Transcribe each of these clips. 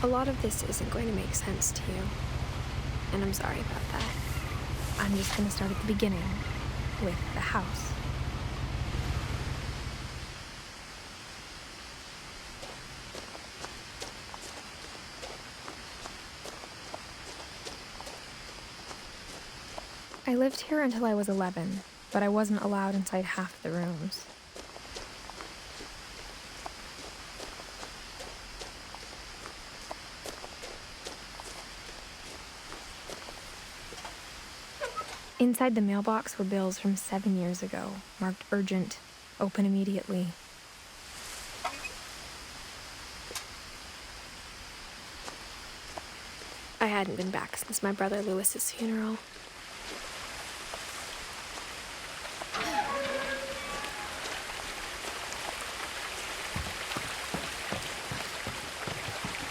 A lot of this isn't going to make sense to you, and I'm sorry about that. I'm just going to start at the beginning, with the house. I lived here until I was 11, but I wasn't allowed inside half the rooms. Inside the mailbox were bills from 7 years ago, marked urgent, open immediately. I hadn't been back since my brother Lewis's funeral.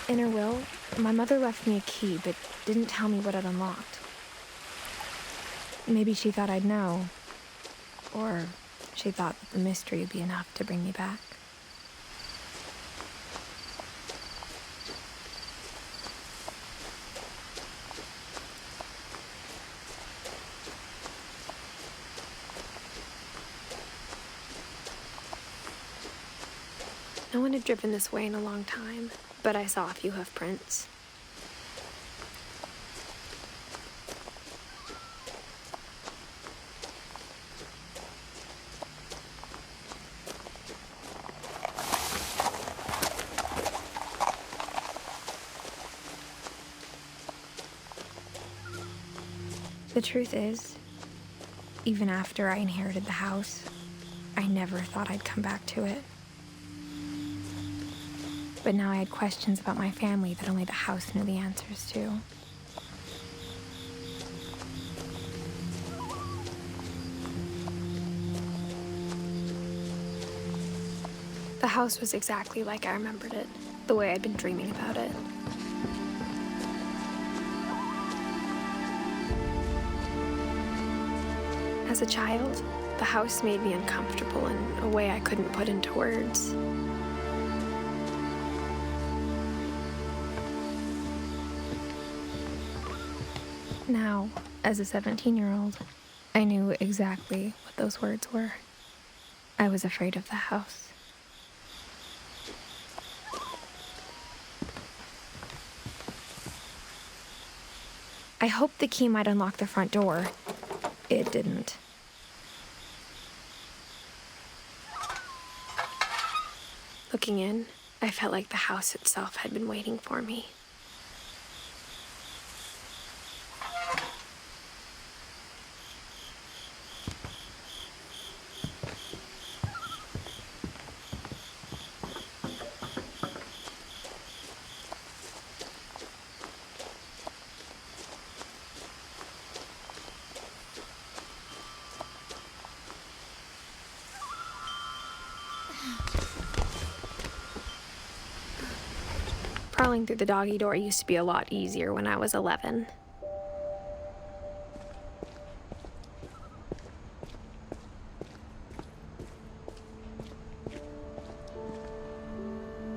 In her will, my mother left me a key, but didn't tell me what it unlocked. Maybe she thought I'd know, or she thought that the mystery would be enough to bring me back. No one had driven this way in a long time, but I saw a few hoof prints. The truth is, even after I inherited the house, I never thought I'd come back to it. But now I had questions about my family that only the house knew the answers to. The house was exactly like I remembered it, the way I'd been dreaming about it. As a child, the house made me uncomfortable in a way I couldn't put into words. Now, as a 17-year-old, I knew exactly what those words were. I was afraid of the house. I hoped the key might unlock the front door. It didn't. Looking in, I felt like the house itself had been waiting for me. Crawling through the doggy door used to be a lot easier when I was 11.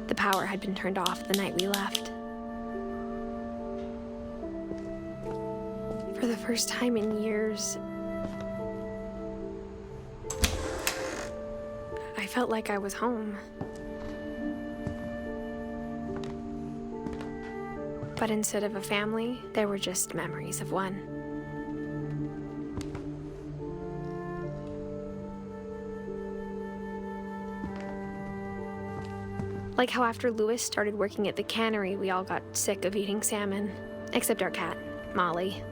The power had been turned off the night we left. For the first time in years, I felt like I was home. But instead of a family, there were just memories of one. Like how after Lewis started working at the cannery, we all got sick of eating salmon, except our cat, Molly.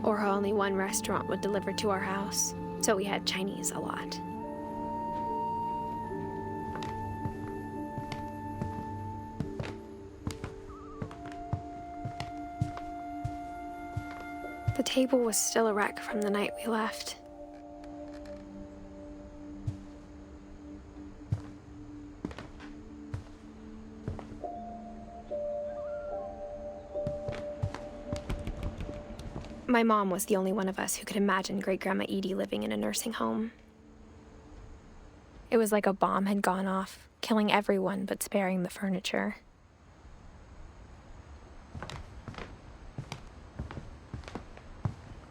Or how only one restaurant would deliver to our house, so we had Chinese a lot. The table was still a wreck from the night we left. My mom was the only one of us who could imagine Great-Grandma Edie living in a nursing home. It was like a bomb had gone off, killing everyone but sparing the furniture.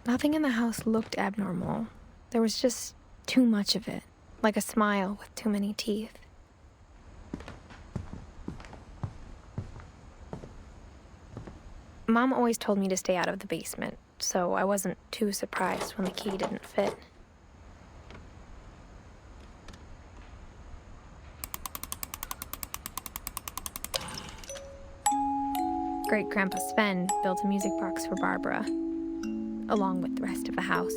Nothing in the house looked abnormal. There was just too much of it, like a smile with too many teeth. Mom always told me to stay out of the basement, so I wasn't too surprised when the key didn't fit. Great-Grandpa Sven built a music box for Barbara, along with the rest of the house.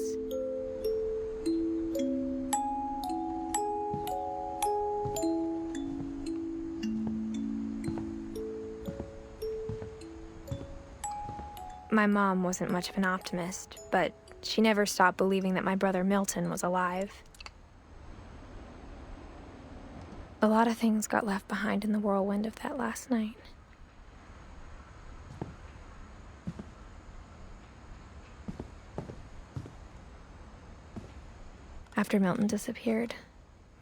My mom wasn't much of an optimist, but she never stopped believing that my brother Milton was alive. A lot of things got left behind in the whirlwind of that last night. After Milton disappeared,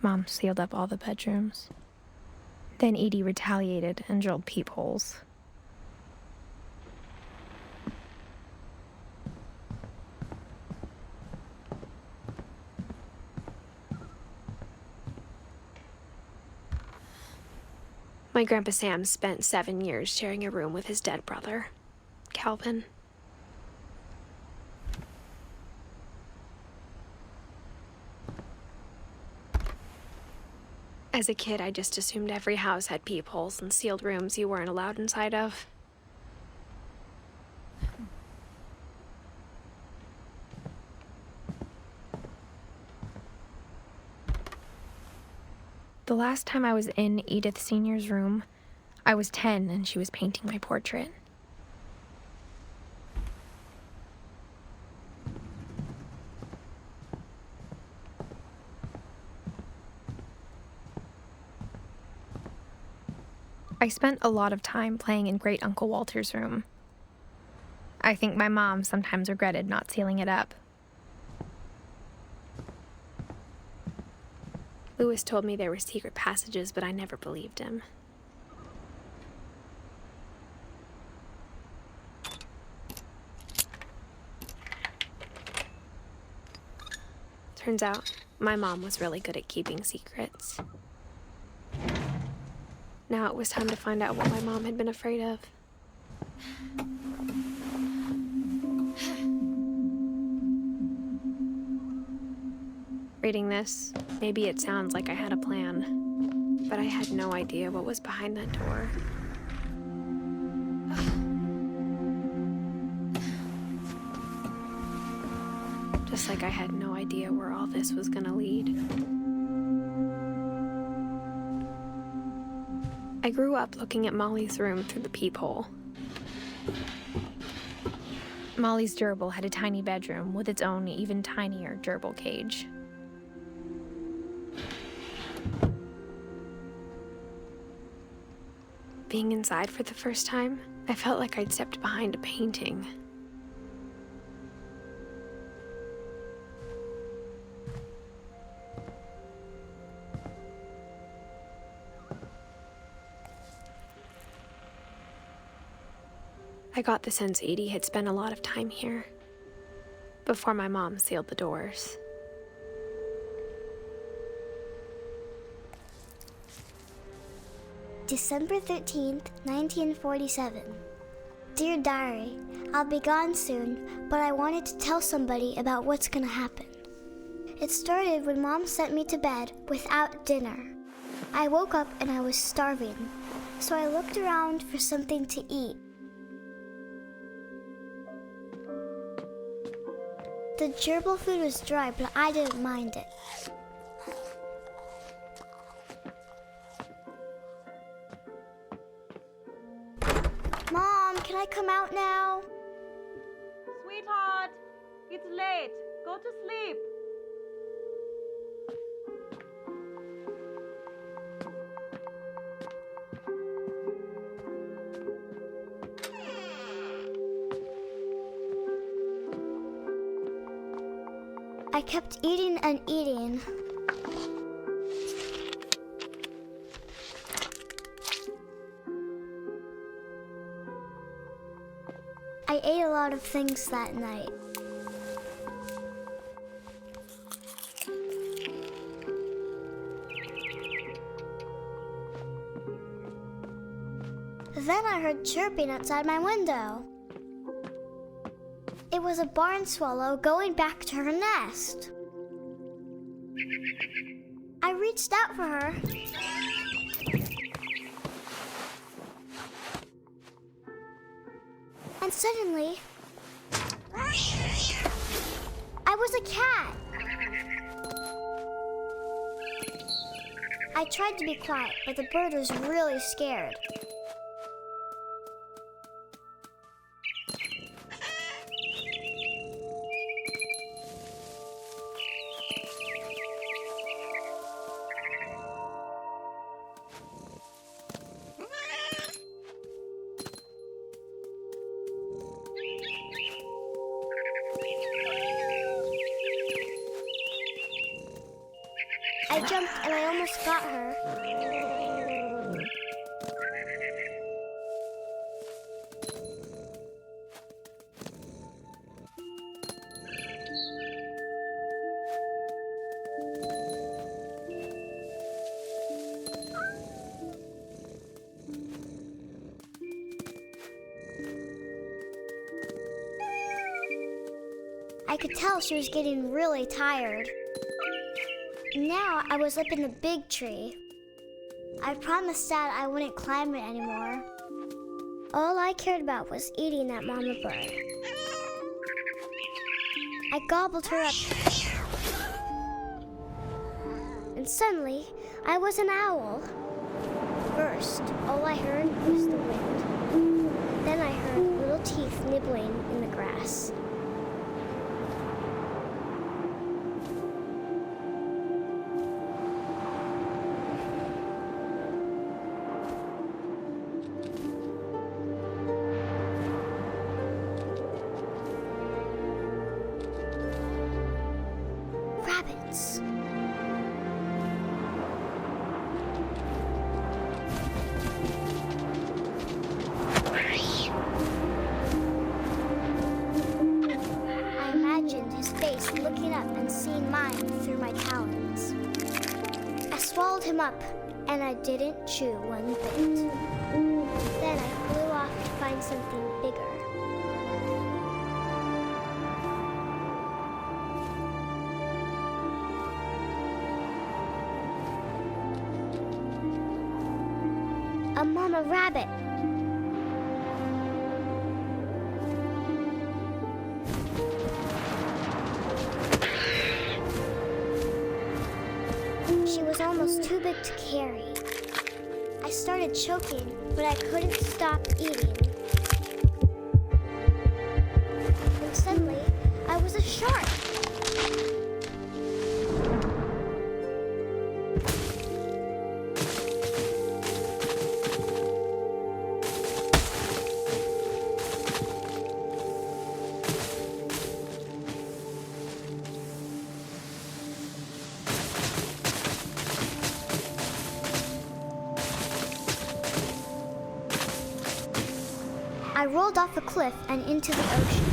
Mom sealed up all the bedrooms. Then Edie retaliated and drilled peepholes. My Grandpa Sam spent 7 years sharing a room with his dead brother, Calvin. As a kid, I just assumed every house had peepholes and sealed rooms you weren't allowed inside of. The last time I was in Edith Sr.'s room, I was 10 and she was painting my portrait. I spent a lot of time playing in Great Uncle Walter's room. I think my mom sometimes regretted not sealing it up. Louis told me there were secret passages, but I never believed him. Turns out, my mom was really good at keeping secrets. Now it was time to find out what my mom had been afraid of. Reading this, maybe it sounds like I had a plan, but I had no idea what was behind that door. Just like I had no idea where all this was gonna lead. I grew up looking at Molly's room through the peephole. Molly's gerbil had a tiny bedroom with its own even tinier gerbil cage. Being inside for the first time, I felt like I'd stepped behind a painting. I got the sense Edie had spent a lot of time here, before my mom sealed the doors. December 13th, 1947. Dear Diary, I'll be gone soon, but I wanted to tell somebody about what's gonna happen. It started when Mom sent me to bed without dinner. I woke up and I was starving, so I looked around for something to eat. The gerbil food was dry, but I didn't mind it. Mom, can I come out now? Sweetheart, it's late. Go to sleep. I kept eating and eating. lot of things that night. Then I heard chirping outside my window. It was a barn swallow going back to her nest. I reached out for her. And suddenly, I was a cat. I tried to be quiet, but the bird was really scared. I jumped and I almost got her. I could tell she was getting really tired. Now I was up in the big tree. I promised Dad I wouldn't climb it anymore. All I cared about was eating that mama bird. I gobbled her up. And suddenly, I was an owl. First, all I heard was the wind. Then I heard little teeth nibbling in the grass. Rabbits. I imagined his face looking up and seeing mine through my talons. I swallowed him up, and I didn't chew one bit. Then I flew off to find something bigger. A mama rabbit. She was almost too big to carry. I started choking, but I couldn't stop eating. And suddenly, I was a shark. I rolled off a cliff and into the ocean.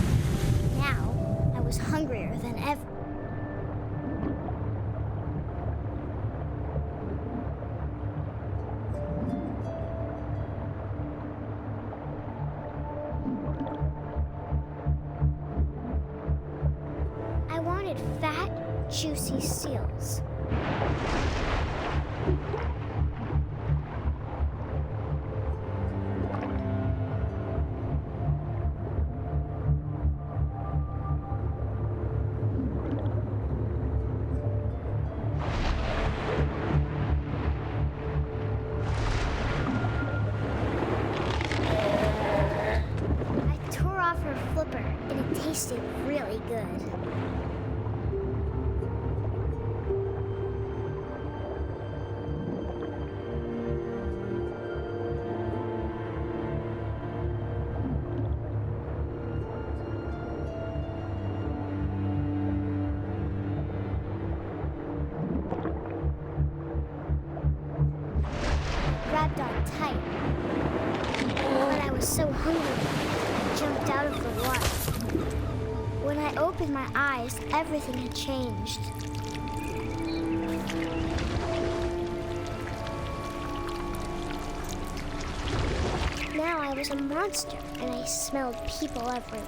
Now, I was hungrier than ever. I wanted fat, juicy seals. And it tasted really good. opened my eyes, everything had changed. Now I was a monster, and I smelled people everywhere.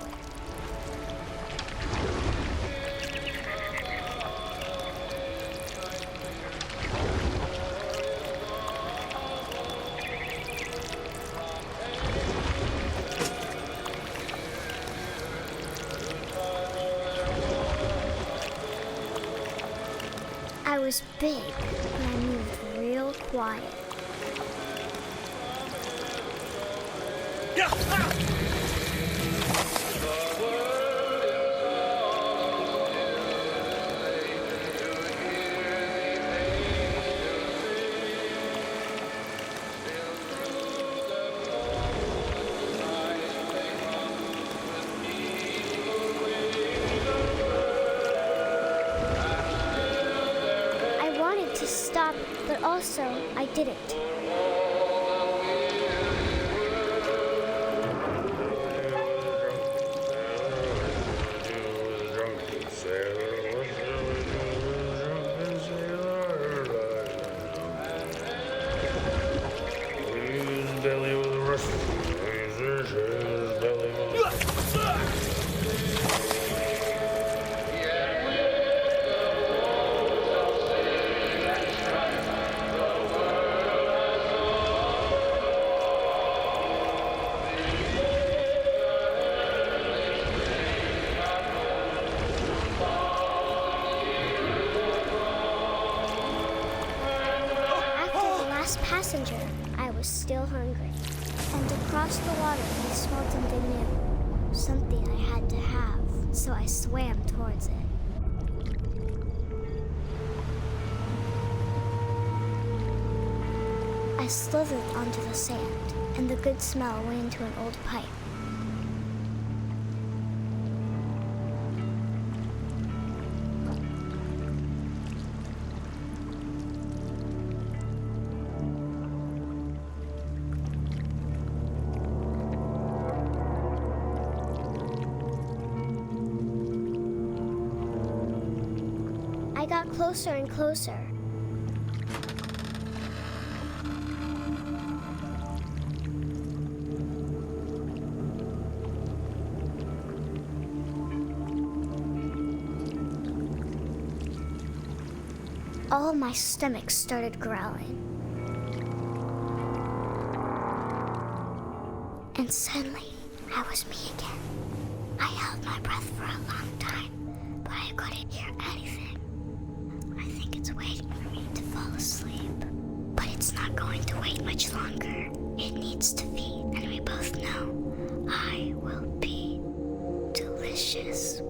I was big, and I moved real quiet. I wanted to stop, but also I didn't. Passenger, I was still hungry. And across the water, I smelled something new. Something I had to have, so I swam towards it. I slithered onto the sand, and the good smell went into an old pipe. I got closer and closer. All my stomach started growling. And suddenly, I was me again. I held my breath for a long time, but I couldn't hear anything. I think it's waiting for me to fall asleep. But it's not going to wait much longer. It needs to feed, and we both know I will be delicious.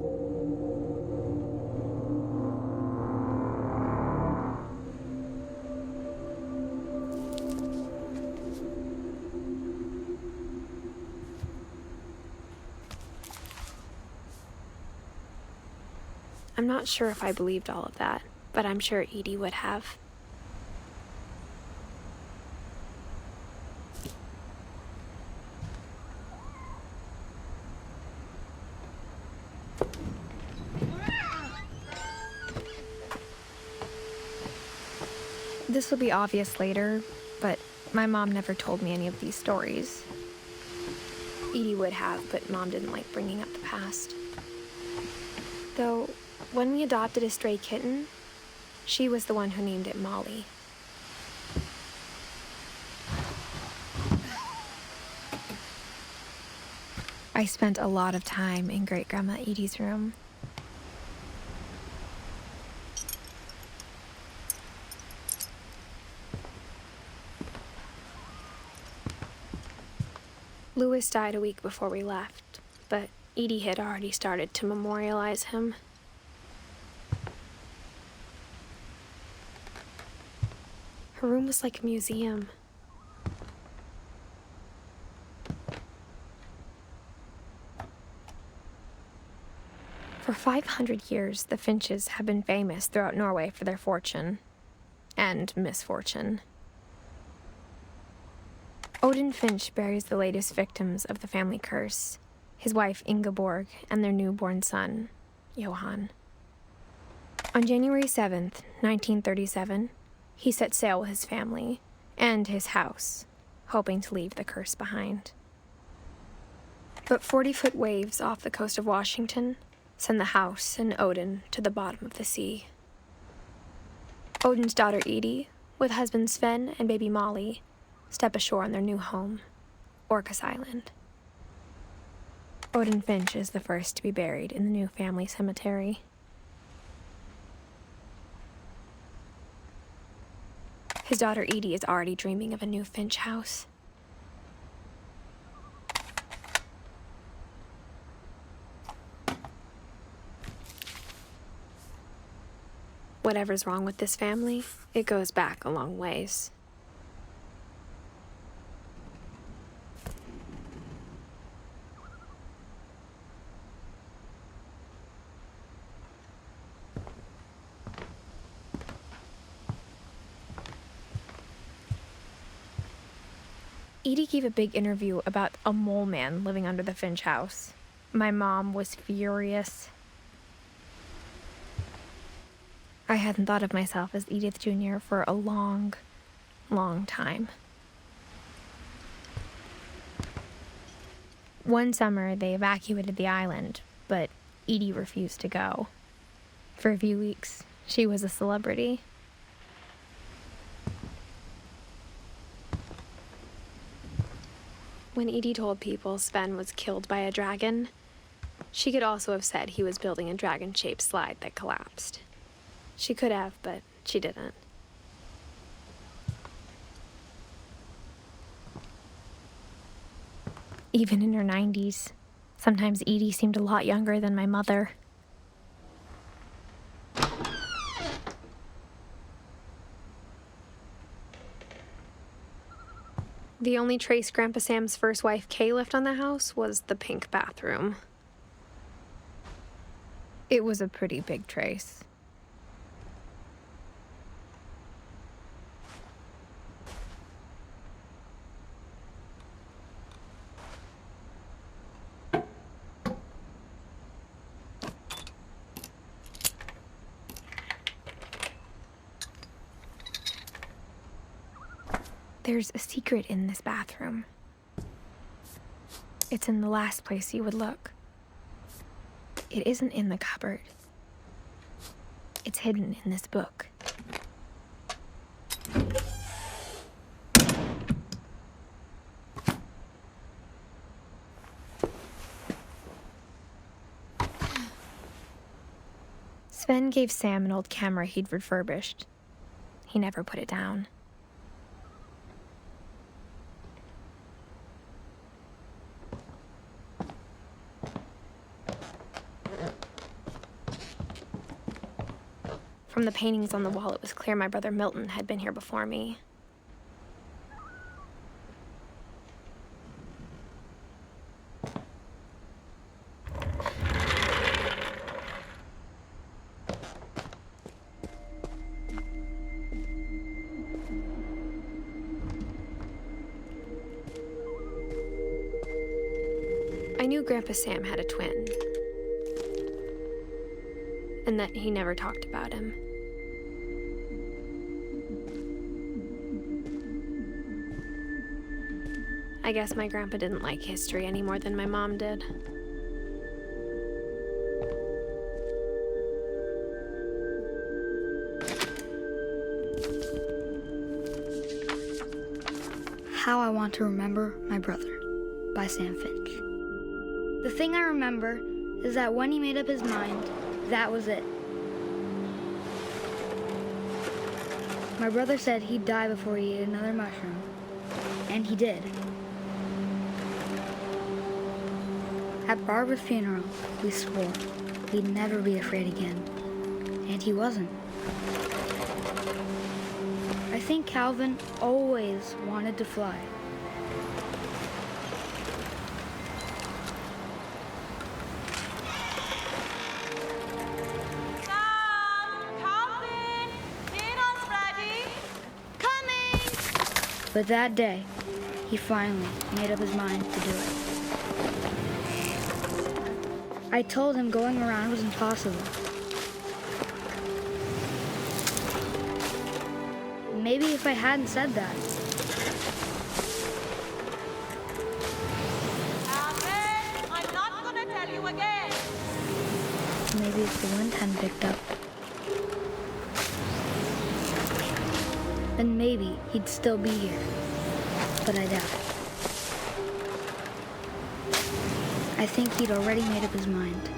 I'm not sure if I believed all of that, but I'm sure Edie would have. This will be obvious later, but my mom never told me any of these stories. Edie would have, but Mom didn't like bringing up the past. Though, when we adopted a stray kitten, she was the one who named it Molly. I spent a lot of time in Great-Grandma Edie's room. Louis died a week before we left, but Edie had already started to memorialize him. Her room was like a museum. For 500 years, the Finches have been famous throughout Norway for their fortune and misfortune. Odin Finch buries the latest victims of the family curse, his wife Ingeborg and their newborn son, Johann. On January 7th, 1937, he set sail with his family and his house, hoping to leave the curse behind. But 40-foot waves off the coast of Washington send the house and Odin to the bottom of the sea. Odin's daughter Edie, with husband Sven and baby Molly, step ashore on their new home, Orcas Island. Odin Finch is the first to be buried in the new family cemetery. His daughter Edie is already dreaming of a new Finch house. Whatever's wrong with this family, it goes back a long ways. Edie gave a big interview about a mole man living under the Finch house. My mom was furious. I hadn't thought of myself as Edith Jr. for a long, long time. One summer, they evacuated the island, but Edie refused to go. For a few weeks, she was a celebrity. When Edie told people Sven was killed by a dragon, she could also have said he was building a dragon-shaped slide that collapsed. She could have, but she didn't. Even in her 90s, sometimes Edie seemed a lot younger than my mother. The only trace Grandpa Sam's first wife, Kay, left on the house was the pink bathroom. It was a pretty big trace. There's a secret in this bathroom. It's in the last place you would look. It isn't in the cupboard. It's hidden in this book. Sven gave Sam an old camera he'd refurbished. He never put it down. From the paintings on the wall, it was clear my brother Milton had been here before me. I knew Grandpa Sam had a twin, and that he never talked about him. I guess my grandpa didn't like history any more than my mom did. How I Want to Remember My Brother by Sam Finch. The thing I remember is that when he made up his mind, that was it. My brother said he'd die before he ate another mushroom, and he did. At Barbara's funeral, we swore we'd never be afraid again, and he wasn't. I think Calvin always wanted to fly. But that day, he finally made up his mind to do it. I told him going around was impossible. Maybe if I hadn't said that. Alfred, I'm not gonna tell you again. Maybe if the wind hadn't picked up. Then maybe he'd still be here. But I doubt it. I think he'd already made up his mind.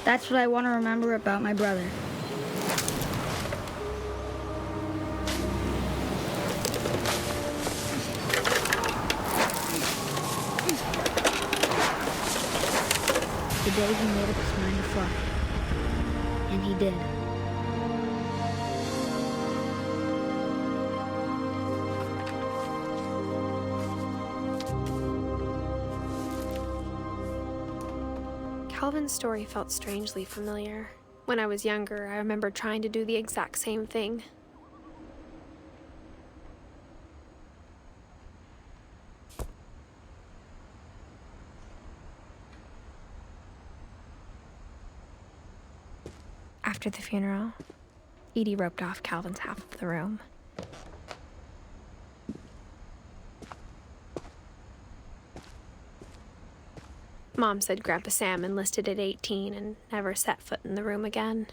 That's what I want to remember about my brother. The day he made up his mind to fly. And he did. Calvin's story felt strangely familiar. When I was younger, I remember trying to do the exact same thing. After the funeral, Edie roped off Calvin's half of the room. Mom said Grandpa Sam enlisted at 18 and never set foot in the room again.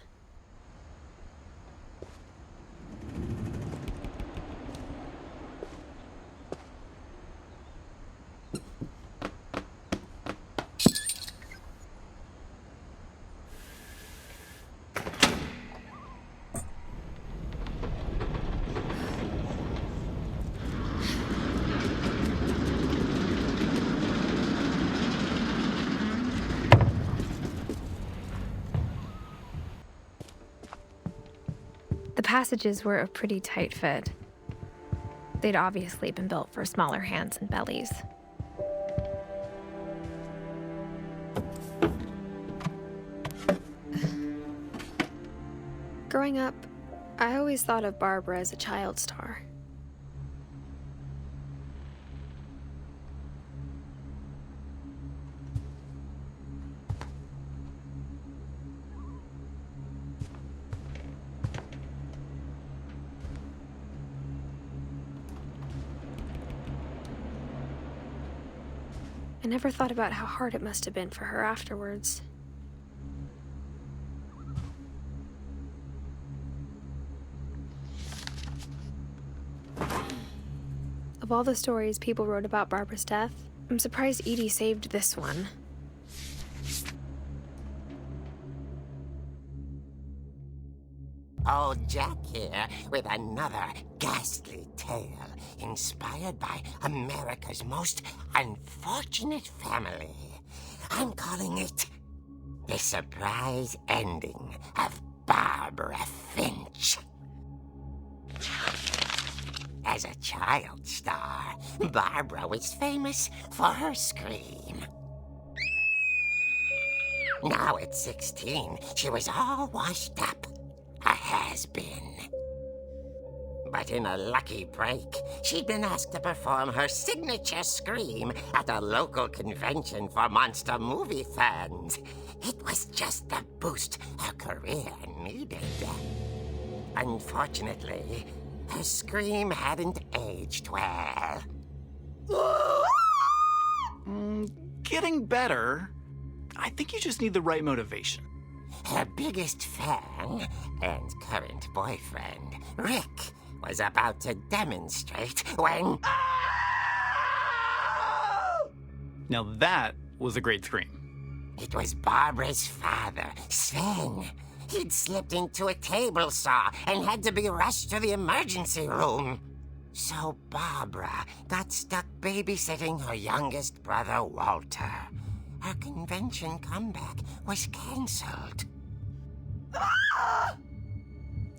The passages were a pretty tight fit. They'd obviously been built for smaller hands and bellies. Growing up, I always thought of Barbara as a child star. I never thought about how hard it must have been for her afterwards. Of all the stories people wrote about Barbara's death, I'm surprised Edie saved this one. Old Jack here with another ghastly tale inspired by America's most unfortunate family. I'm calling it The Surprise Ending of Barbara Finch. As a child star, Barbara was famous for her scream. Now at 16, she was all washed up. A has-been. But in a lucky break, she'd been asked to perform her signature scream at a local convention for monster movie fans. It was just the boost her career needed. Unfortunately, her scream hadn't aged well. Getting better. I think you just need the right motivation. Her biggest fan and current boyfriend, Rick, was about to demonstrate when... Now that was a great scream. It was Barbara's father, Sven. He'd slipped into a table saw and had to be rushed to the emergency room. So Barbara got stuck babysitting her youngest brother, Walter. Her convention comeback was cancelled.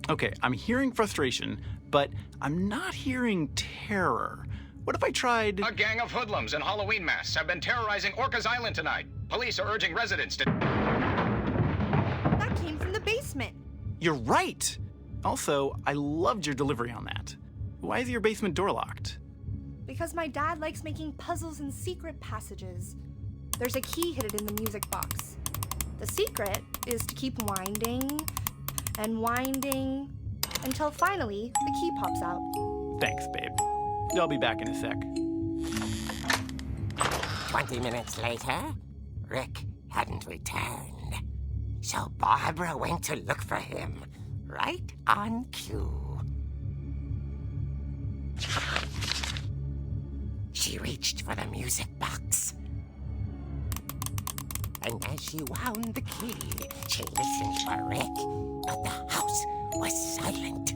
Okay, I'm hearing frustration, but I'm not hearing terror. What if I tried... A gang of hoodlums in Halloween masks have been terrorizing Orcas Island tonight. Police are urging residents to... That came from the basement. You're right! Also, I loved your delivery on that. Why is your basement door locked? because my dad likes making puzzles and secret passages. There's a key hidden in the music box. The secret is to keep winding and winding until finally the key pops out. Thanks, babe. I'll be back in a sec. 20 minutes later, Rick hadn't returned. So Barbara went to look for him, right on cue. She reached for the music box. And as she wound the key, she listened for Rick, but the house was silent.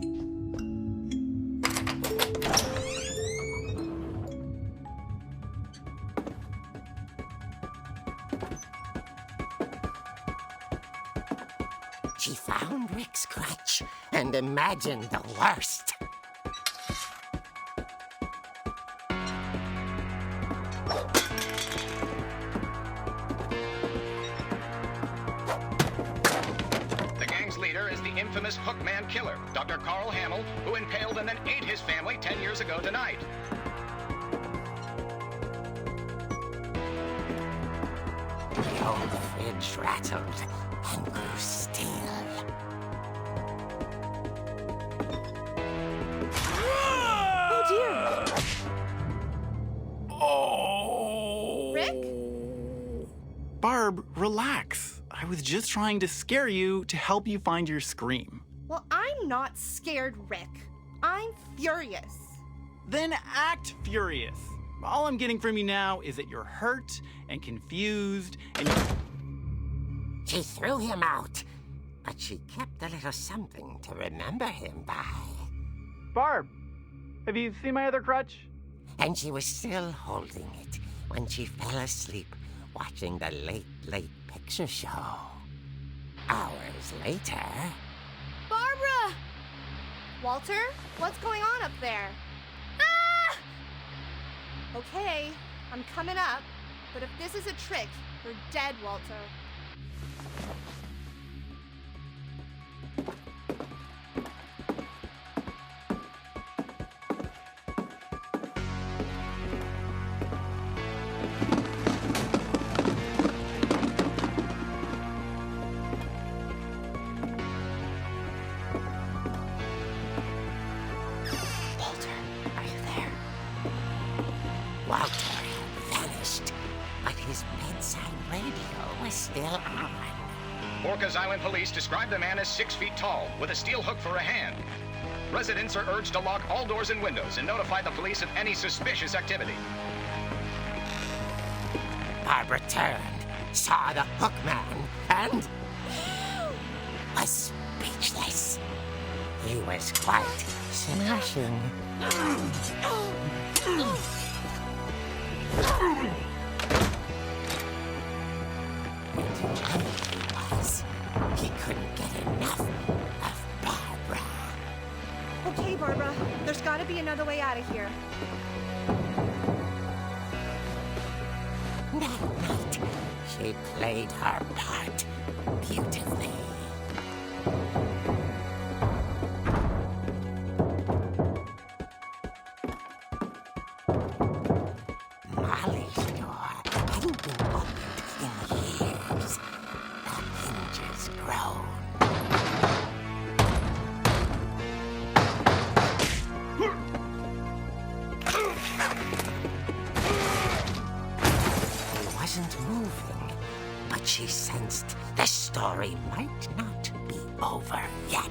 She found Rick's crutch and imagined the worst. The gang's leader is the infamous Hookman killer, Dr. Carl Hamill, who impaled and then ate his family 10 years ago tonight. The old fridge rattled and grew still. Oh dear! Oh! Rick? Barb, relax. I was just trying to scare you to help you find your scream. Well, I'm not scared, Rick. I'm furious. Then act furious. All I'm getting from you now is that you're hurt and confused and She threw him out, but she kept a little something to remember him by. Barb, have you seen my other crutch? And she was still holding it when she fell asleep watching the late picture show. Hours later... Barbara! Walter, what's going on up there? Ah! Okay, I'm coming up, but if this is a trick, you're dead, Walter. Walter had vanished, but his bedside radio was still on. Orcas Island police describe the man as 6 feet tall, with a steel hook for a hand. Residents are urged to lock all doors and windows and notify the police of any suspicious activity. Barbara turned, saw the hook man, and was speechless. He was quite smashing. He couldn't get enough of Barbara. Okay, Barbara, there's gotta be another way out of here. That night, she played her part beautifully. Molly's door hadn't been opened in years. The hinges groaned. He wasn't moving, but she sensed the story might not be over yet.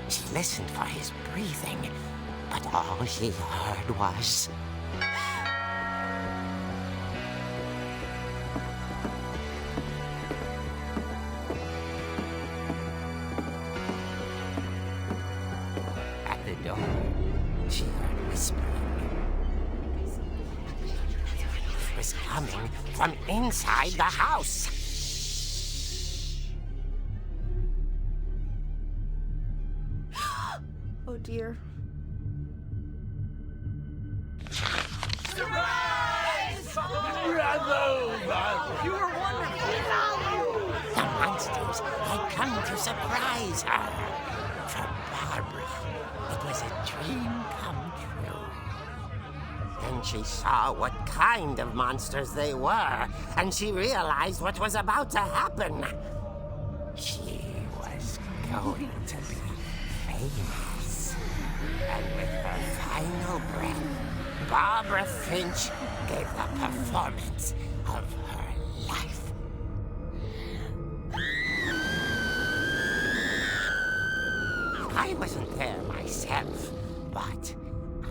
She listened for his breathing, but all she heard was... At the door, she heard whispering. It was coming from inside the house. Oh dear. You were wonderful. The monsters had come to surprise her. For Barbara, it was a dream come true. Then she saw what kind of monsters they were, and she realized what was about to happen. She was going to be famous. And with her final breath, Barbara Finch gave the performance of her life. I wasn't there myself, but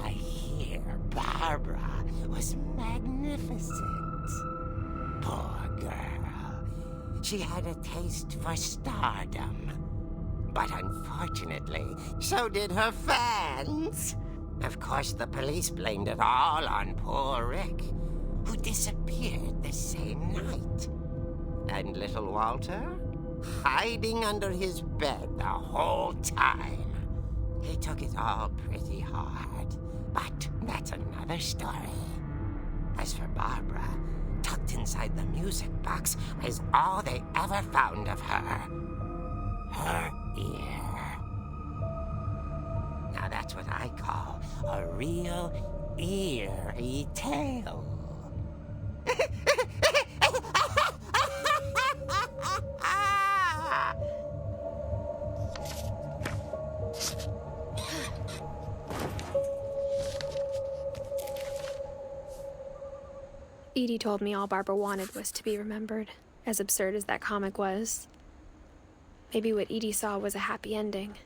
I hear Barbara was magnificent. Poor girl. She had a taste for stardom. But unfortunately, so did her fans. Of course, the police blamed it all on poor Rick, who disappeared the same night. And little Walter? Hiding under his bed the whole time. He took it all pretty hard, but that's another story. As for Barbara, tucked inside the music box was all they ever found of her. Her ear. Now that's what I call a real eerie tale. Edie told me all Barbara wanted was to be remembered, as absurd as that comic was. Maybe what Edie saw was a happy ending.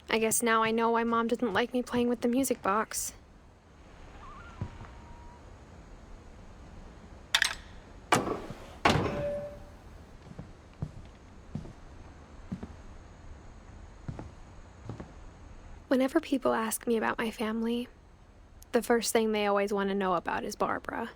I guess now I know why Mom didn't like me playing with the music box. Whenever people ask me about my family, the first thing they always want to know about is Barbara.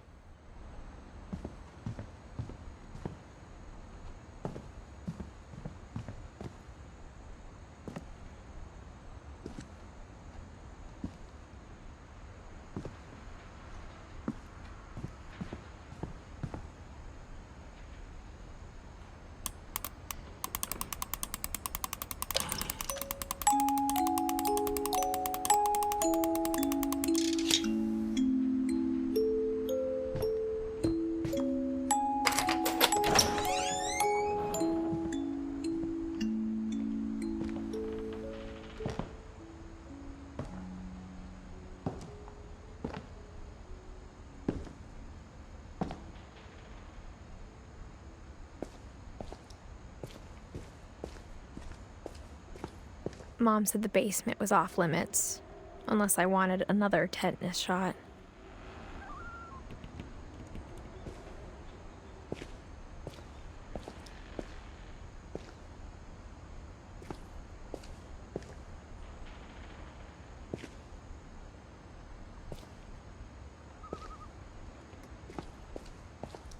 Mom said the basement was off limits, unless I wanted another tetanus shot.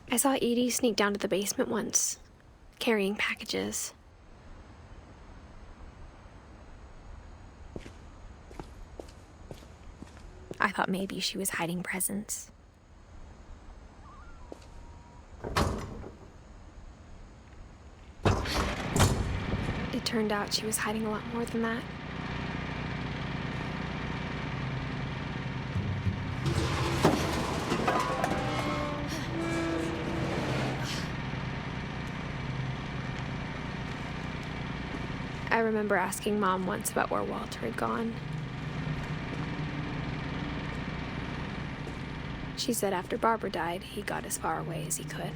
I saw Edie sneak down to the basement once, carrying packages. I thought maybe she was hiding presents. It turned out she was hiding a lot more than that. I remember asking Mom once about where Walter had gone. She said after Barbara died, he got as far away as he could.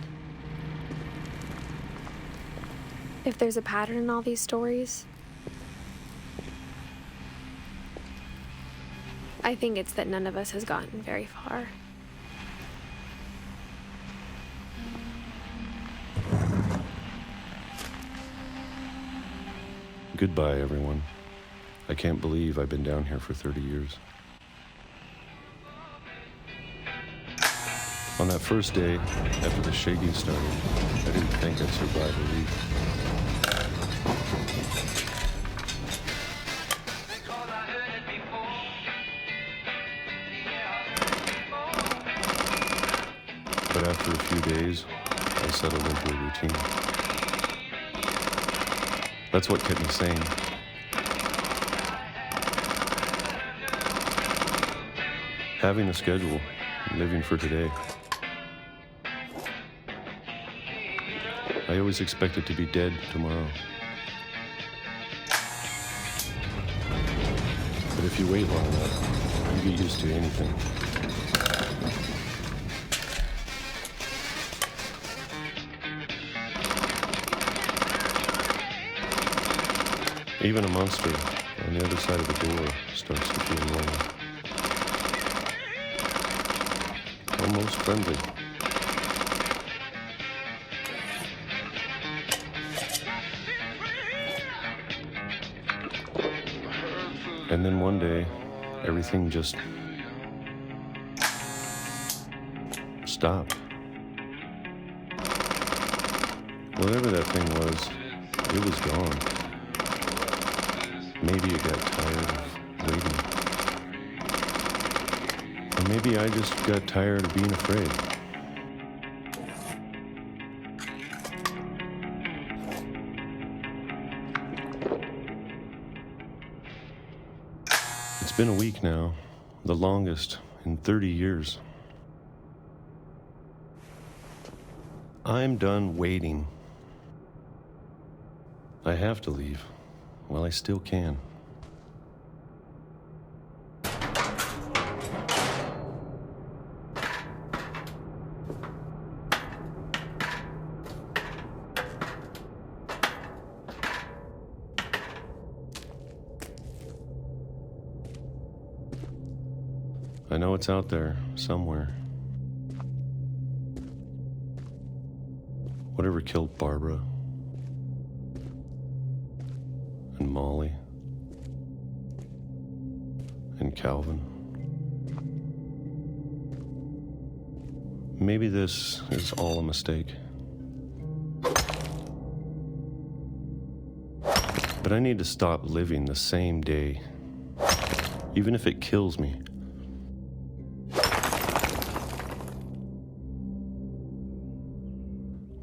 If there's a pattern in all these stories, I think it's that none of us has gotten very far. Goodbye, everyone. I can't believe I've been down here for 30 years. On that first day, after the shaking started, I didn't think I'd survive a week. But after a few days, I settled into a routine. That's what kept me sane. Having a schedule, living for today. I always expected to be dead tomorrow. But if you wait long enough, you get used to anything. Even a monster on the other side of the door starts to feel normal. Almost friendly. And then one day, everything just stopped. Whatever that thing was, it was gone. Maybe it got tired of waiting. Or maybe I just got tired of being afraid. It's been a week now, the longest in 30 years. I'm done waiting. I have to leave while I still can. I know it's out there somewhere. Whatever killed Barbara and Molly and Calvin. Maybe this is all a mistake. But I need to stop living the same day, even if it kills me.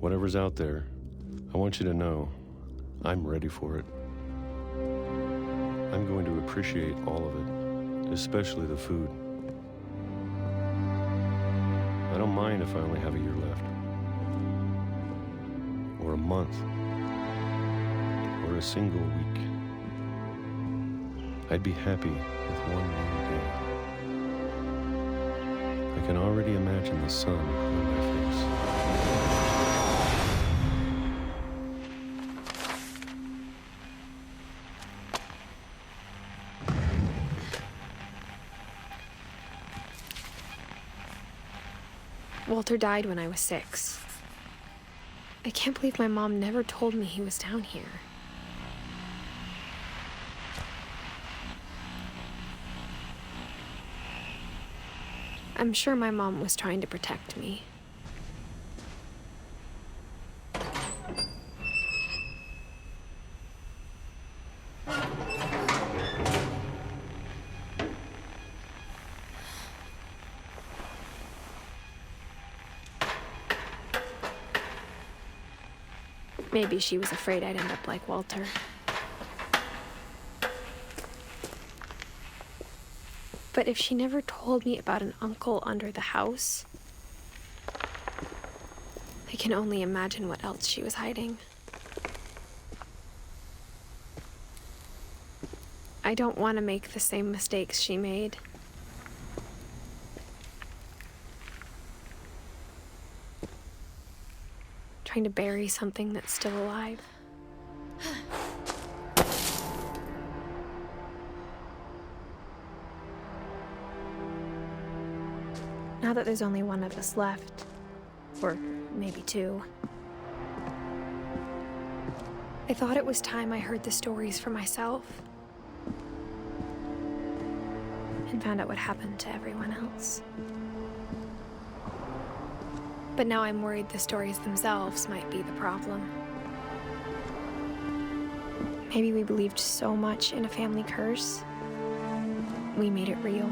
Whatever's out there, I want you to know I'm ready for it. I'm going to appreciate all of it, especially the food. I don't mind if I only have a year left, or a month, or a single week. I'd be happy with one more day. I can already imagine the sun on my face. Walter died when I was 6. I can't believe my mom never told me he was down here. I'm sure my mom was trying to protect me. Maybe she was afraid I'd end up like Walter. But if she never told me about an uncle under the house, I can only imagine what else she was hiding. I don't want to make the same mistakes she made. Trying to bury something that's still alive. Now that there's only one of us left, or maybe 2, I thought it was time I heard the stories for myself and found out what happened to everyone else. But now I'm worried the stories themselves might be the problem. Maybe we believed so much in a family curse, we made it real.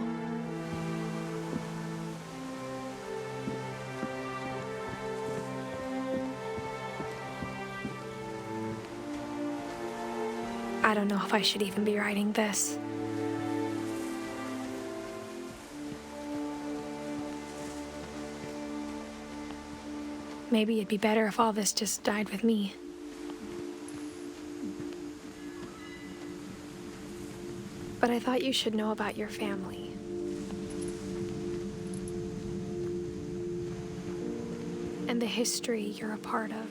I don't know if I should even be writing this. Maybe it'd be better if all this just died with me. But I thought you should know about your family. And the history you're a part of.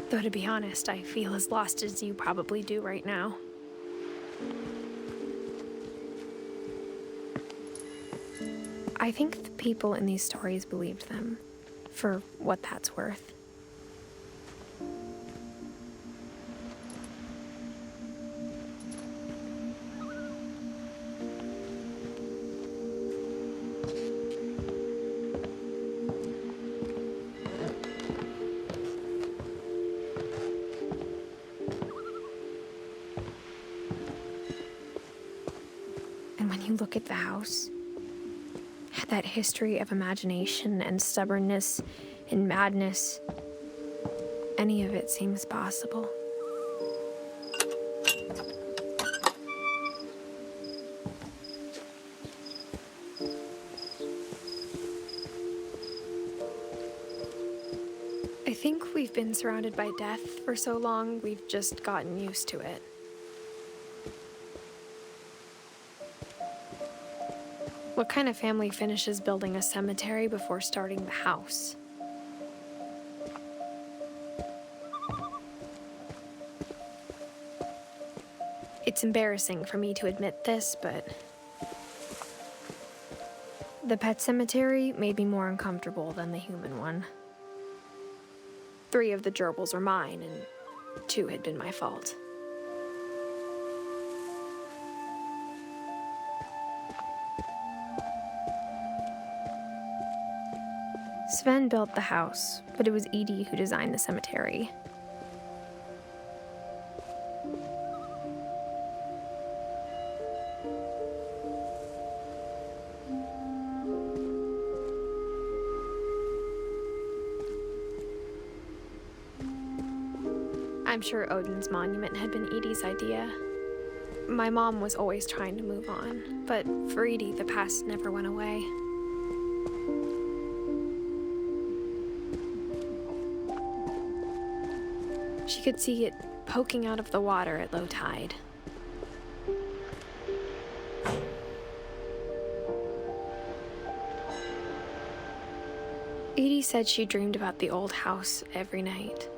Though to be honest, I feel as lost as you probably do right now. I think the people in these stories believed them, for what that's worth. And when you look at the house, that history of imagination and stubbornness and madness, any of it seems possible. I think we've been surrounded by death for so long, we've just gotten used to it. What kind of family finishes building a cemetery before starting the house? It's embarrassing for me to admit this, but the pet cemetery made me more uncomfortable than the human one. 3 of the gerbils are mine, and 2 had been my fault. Sven built the house, but it was Edie who designed the cemetery. I'm sure Odin's monument had been Edie's idea. My mom was always trying to move on, but for Edie, the past never went away. She could see it poking out of the water at low tide. Edie said she dreamed about the old house every night.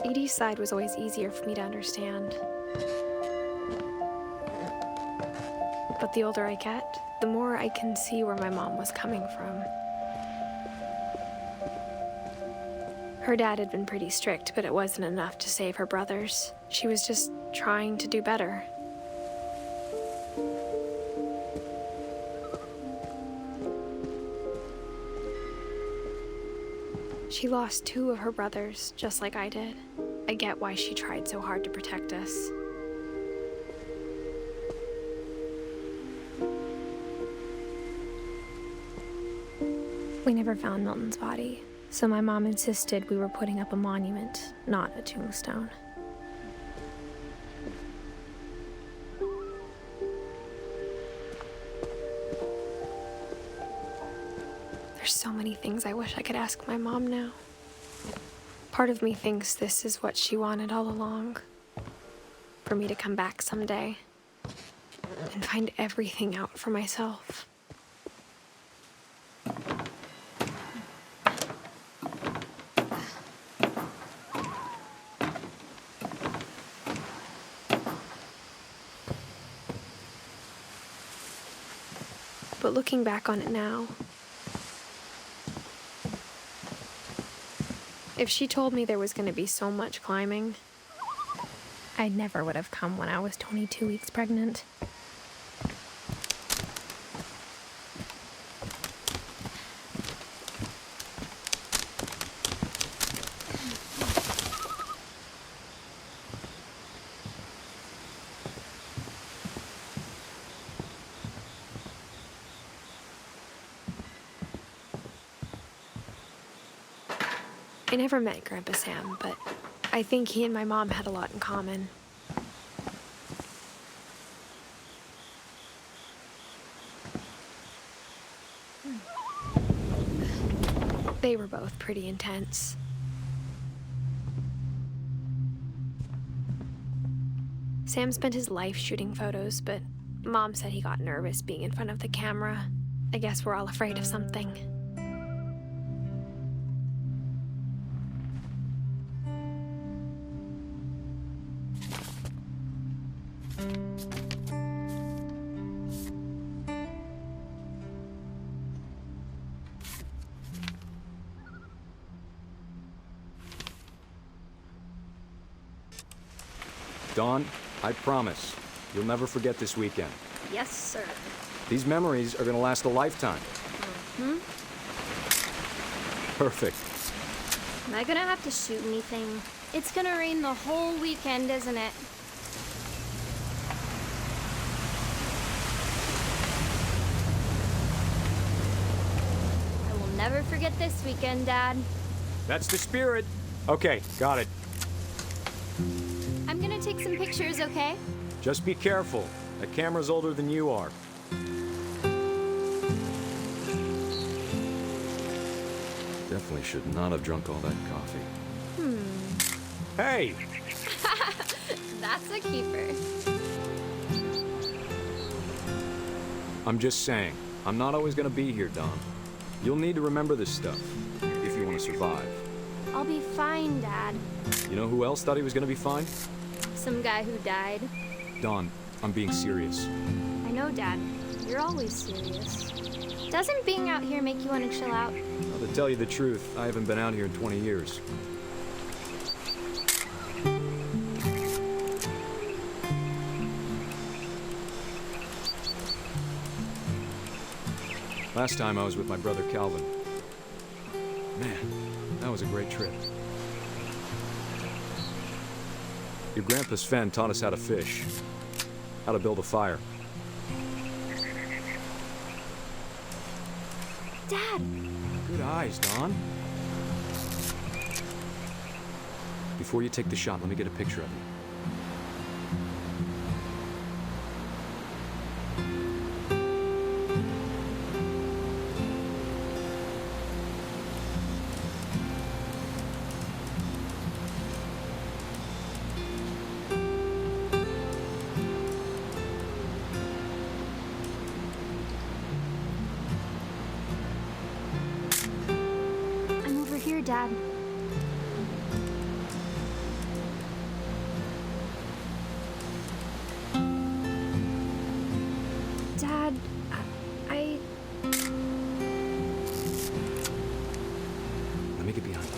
Edie's side was always easier for me to understand. But the older I get, the more I can see where my mom was coming from. Her dad had been pretty strict, but it wasn't enough to save her brothers. She was just trying to do better. She lost 2 of her brothers, just like I did. I get why she tried so hard to protect us. We never found Milton's body, so my mom insisted we were putting up a monument, not a tombstone. There's so many things I wish I could ask my mom now. Part of me thinks this is what she wanted all along. For me to come back someday and find everything out for myself. but looking back on it now, if she told me there was going to be so much climbing, I never would have come when I was 22 weeks pregnant. I never met Grandpa Sam, but I think he and my mom had a lot in common. They were both pretty intense. Sam spent his life shooting photos, but Mom said he got nervous being in front of the camera. I guess we're all afraid of something. Dawn, I promise, you'll never forget this weekend. Yes, sir. These memories are gonna last a lifetime. Perfect. Am I gonna have to shoot anything? It's gonna rain the whole weekend, isn't it? I will never forget this weekend, Dad. That's the spirit. Okay, got it. I'm gonna take some pictures, okay? Just be careful. That camera's older than you are. Definitely should not have drunk all that coffee. Hey! That's a keeper. I'm just saying, I'm not always gonna be here, Dawn. You'll need to remember this stuff, if you want to survive. I'll be fine, Dad. You know who else thought he was gonna be fine? Some guy who died. Dawn, I'm being serious. I know, Dad. You're always serious. Doesn't being out here make you want to chill out? Well, to tell you the truth, I haven't been out here in 20 years. Last time I was with my brother Calvin. Man, that was a great trip. Your grandpa Sven taught us how to fish, how to build a fire. Dad! Good eyes, Dawn. Before you take the shot, let me get a picture of you. Dad. Dad, I... Let me get behind you.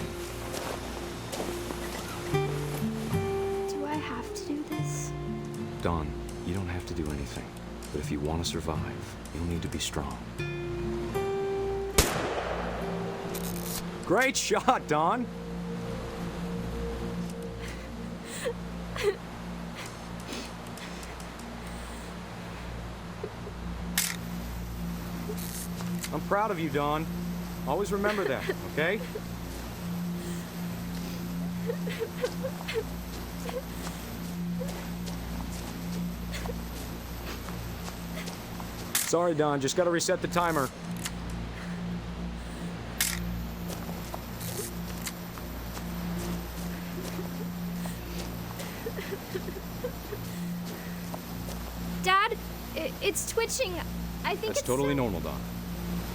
Do I have to do this? Dawn, you don't have to do anything. But if you want to survive, you'll need to be strong. Great shot, Dawn! I'm proud of you, Dawn. Always remember that, okay? Sorry, Dawn, just gotta reset the timer. Dad, it's twitching. I think That's totally normal, Dawn.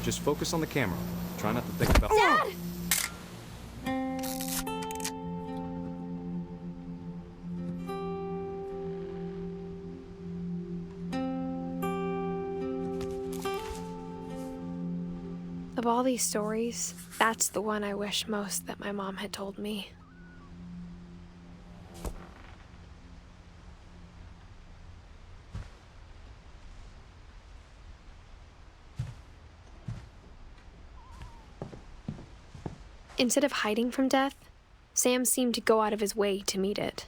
Just focus on the camera. Try not to think about... Dad! Of all these stories, that's the one I wish most that my mom had told me. Instead of hiding from death, Sam seemed to go out of his way to meet it.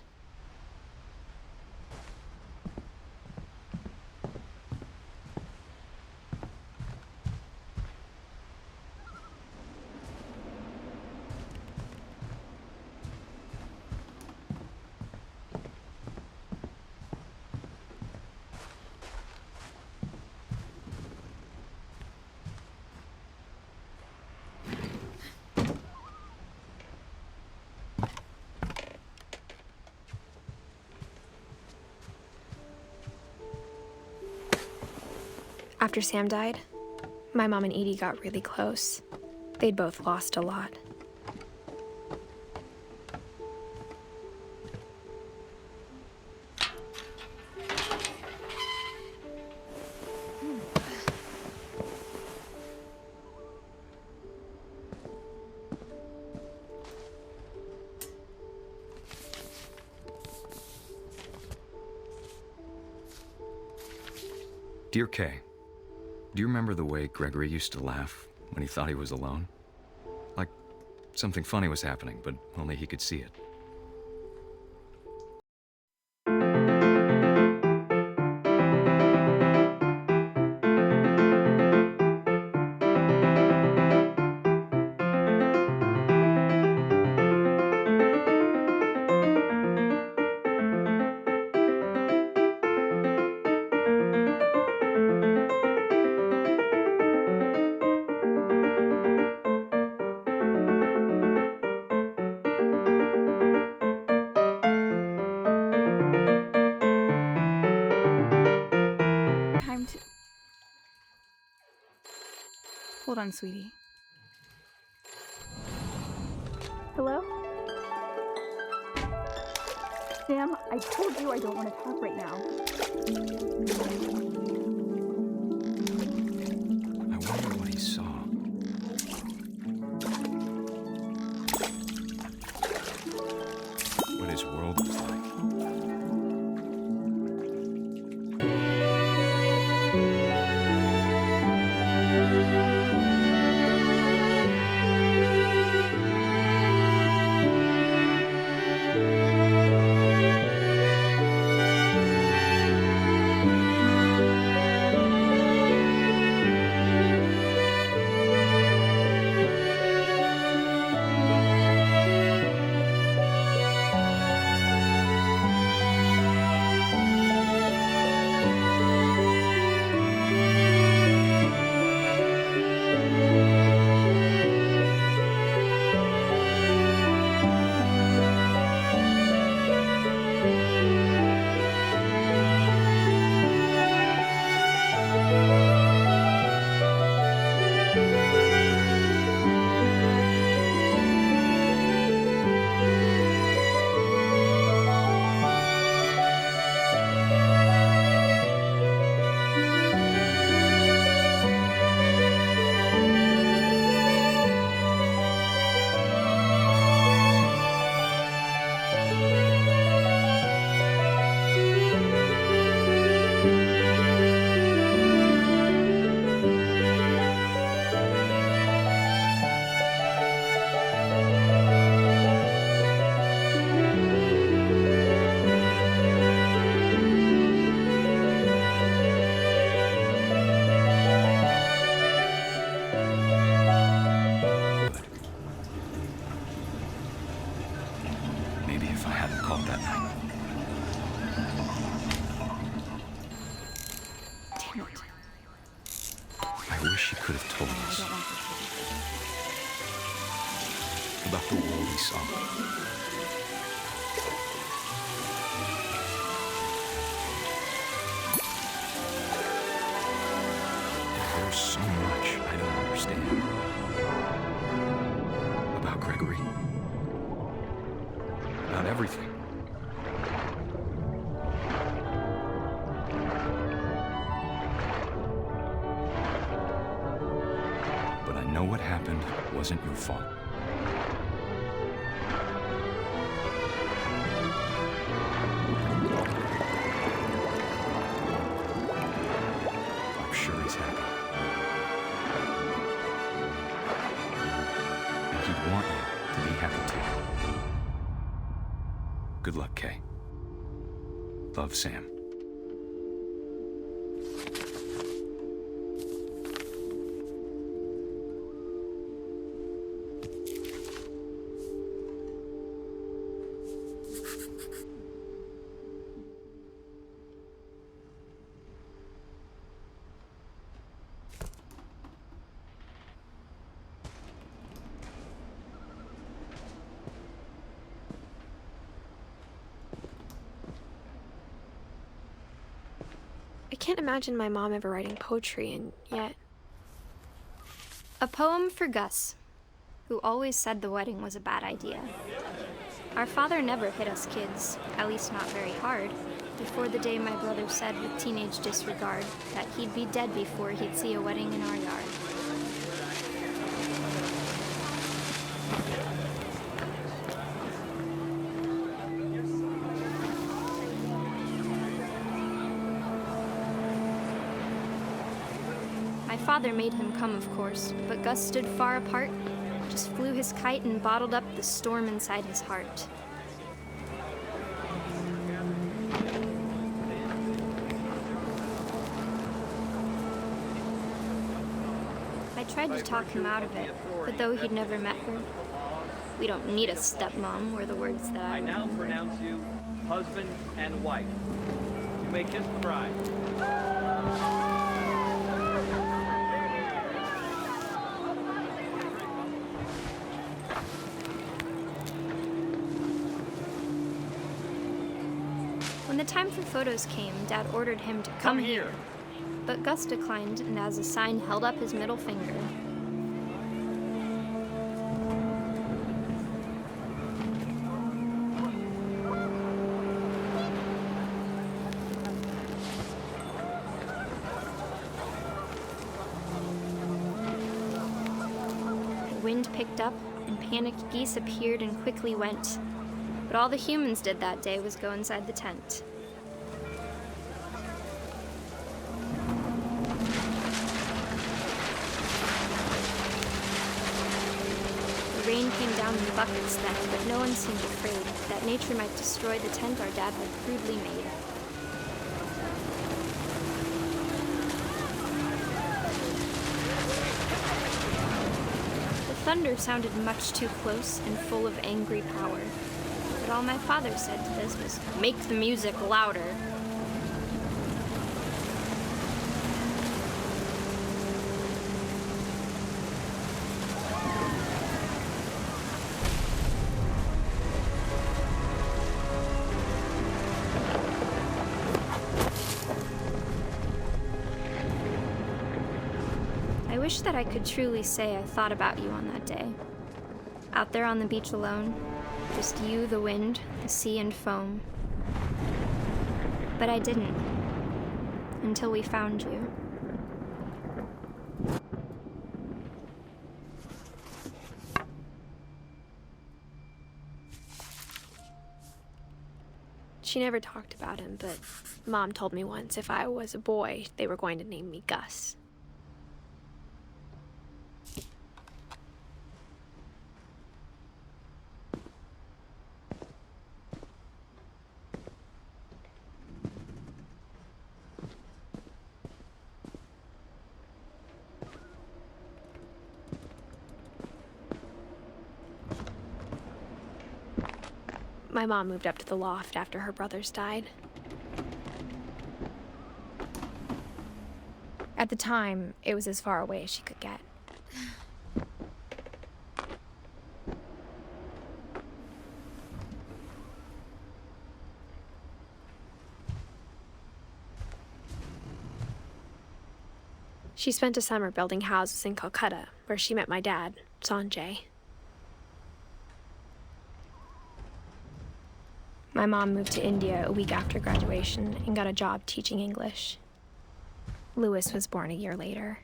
After Sam died, my mom and Edie got really close. They'd both lost a lot. Dear Kay, do you remember the way Gregory used to laugh when he thought he was alone? Like something funny was happening, but only he could see it. Hold on, sweetie. Hello? Sam, I told you I don't want to talk right now. I wonder what he saw. What his world was like. She could have told us about the world we saw. There's so much I don't understand about Gregory, about everything. But I know know what happened wasn't your fault. I'm sure he's happy. And he'd want you to be happy too. Good luck, Kay. Love, Sam. I can't imagine my mom ever writing poetry, and yet... A poem for Gus, who always said the wedding was a bad idea. Our father never hit us kids, at least not very hard, before the day my brother said with teenage disregard that he'd be dead before he'd see a wedding in our yard. My father made him come, of course, but Gus stood far apart, just flew his kite and bottled up the storm inside his heart. I tried to talk him out of it, but though he'd never met her, we don't need a stepmom were the words that I now pronounce you husband and wife. You may kiss the bride. When the time for photos came, Dad ordered him to come here. But Gus declined and as a sign held up his middle finger. The wind picked up and panicked geese appeared and quickly went. But all the humans did that day was go inside the tent. The rain came down in buckets then, but no one seemed afraid that nature might destroy the tent our dad had crudely made. The thunder sounded much too close and full of angry power. But all my father said to this was, "Make the music louder." I wish that I could truly say I thought about you on that day. Out there on the beach alone, just you, the wind, the sea, and foam. But I didn't, until we found you. She never talked about him, but Mom told me once if I was a boy, they were going to name me Gus. My mom moved up to the loft after her brothers died. At the time, it was as far away as she could get. She spent a summer building houses in Calcutta, where she met my dad, Sanjay. My mom moved to India a week after graduation and got a job teaching English. Lewis was born a year later.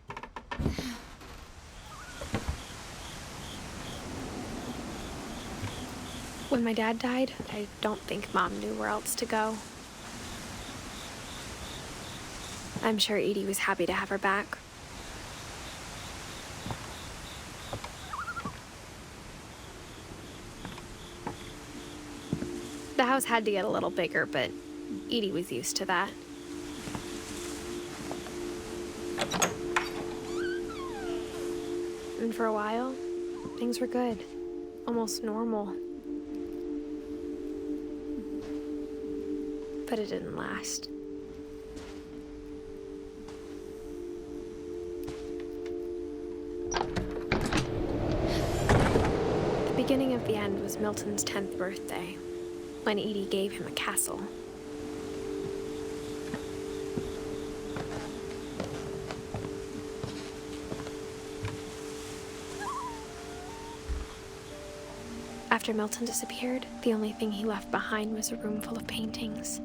When my dad died, I don't think Mom knew where else to go. I'm sure Edie was happy to have her back. The house had to get a little bigger, but Edie was used to that. And for a while, things were good. Almost normal. But it didn't last. The beginning of the end was Milton's 10th birthday, when Edie gave him a castle. After Milton disappeared, the only thing he left behind was a room full of paintings.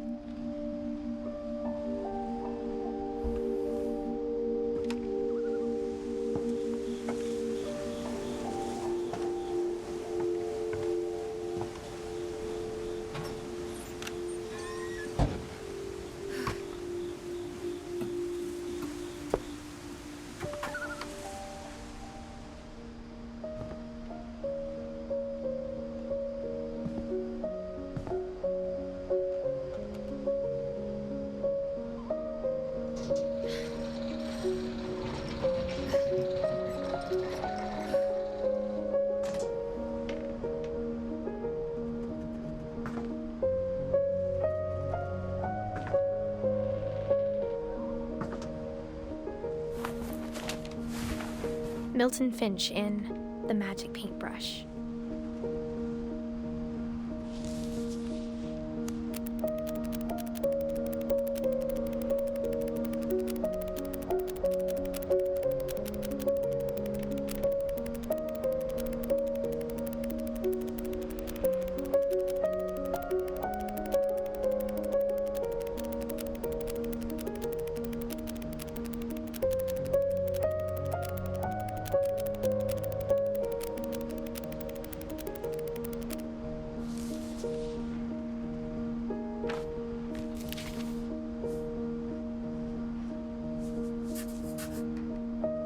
Milton Finch in The Magic Paintbrush.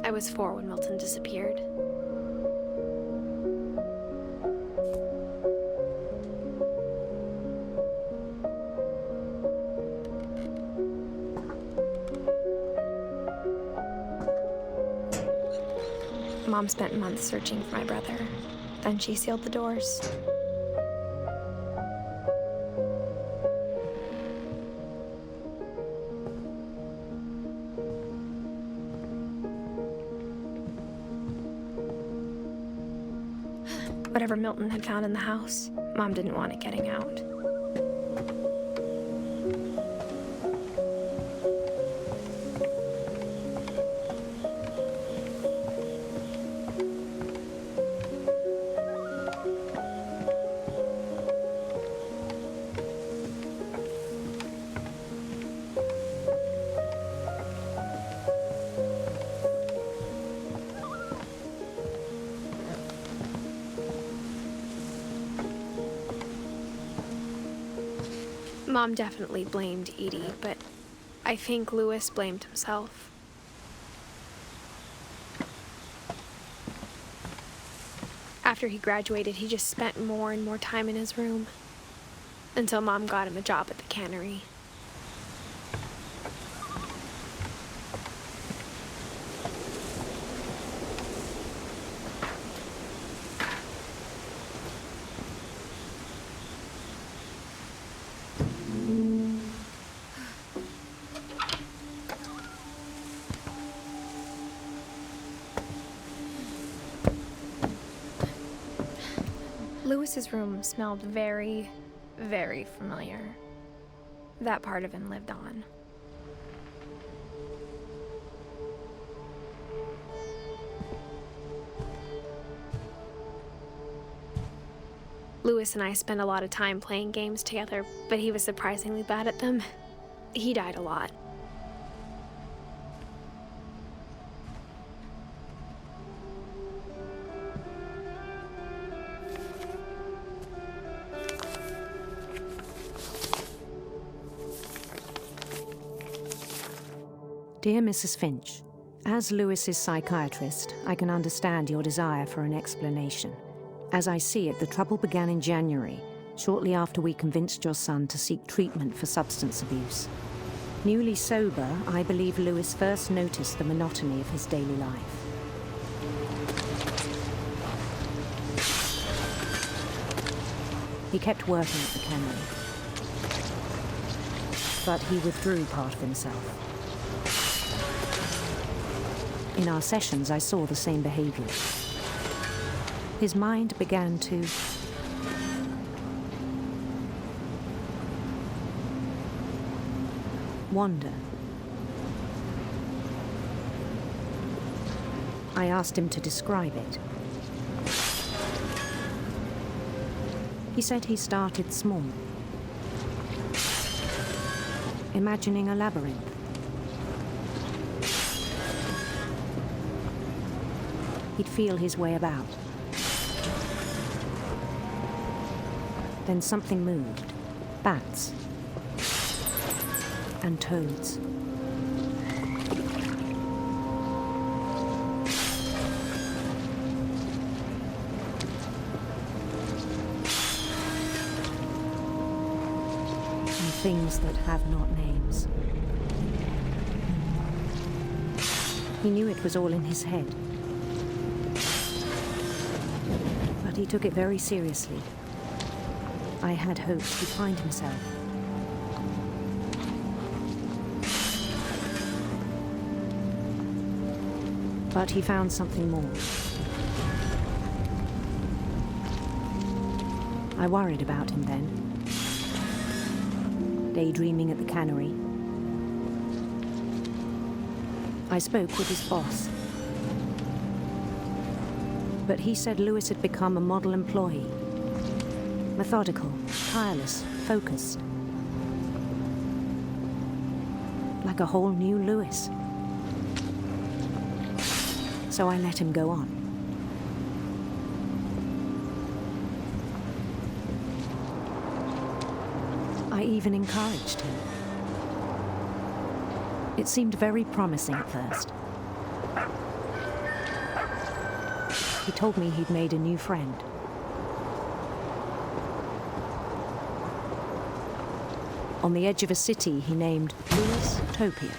I was 4 when Milton disappeared. Mom spent months searching for my brother. Then she sealed the doors. Whatever Milton had found in the house, Mom didn't want it getting out. Mom definitely blamed Edie, but I think Louis blamed himself. After he graduated, he just spent more and more time in his room, until Mom got him a job at the cannery. Louis's room smelled very, very familiar. That part of him lived on. Louis and I spent a lot of time playing games together, but he was surprisingly bad at them. He died a lot. Dear Mrs. Finch, as Lewis's psychiatrist, I can understand your desire for an explanation. As I see it, the trouble began in January, shortly after we convinced your son to seek treatment for substance abuse. Newly sober, I believe Lewis first noticed the monotony of his daily life. He kept working at the cannery, but he withdrew part of himself. In our sessions, I saw the same behavior. His mind began to wander. I asked him to describe it. He said he started small, imagining a labyrinth. He'd feel his way about. Then something moved. Bats. And toads. And things that have not names. He knew it was all in his head. But he took it very seriously. I had hoped he'd find himself. But he found something more. I worried about him then. Daydreaming at the cannery. I spoke with his boss. But he said Lewis had become a model employee. Methodical, tireless, focused. Like a whole new Lewis. So I let him go on. I even encouraged him. It seemed very promising at first. He told me he'd made a new friend. On the edge of a city he named Lewis Topia.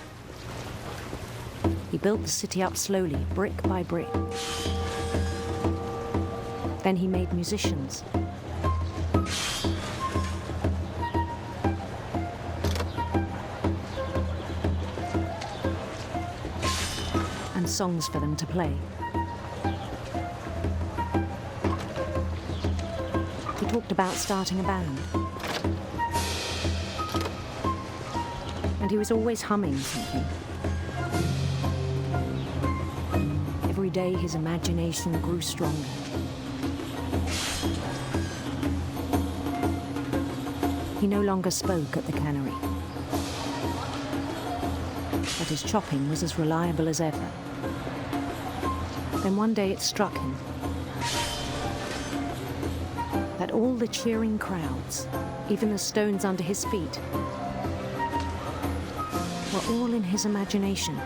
He built the city up slowly, brick by brick. Then he made musicians. And songs for them to play. He talked about starting a band. And he was always humming something. Every day his imagination grew stronger. He no longer spoke at the cannery. But his chopping was as reliable as ever. Then one day it struck him that all the cheering crowds, even the stones under his feet, were all in his imagination.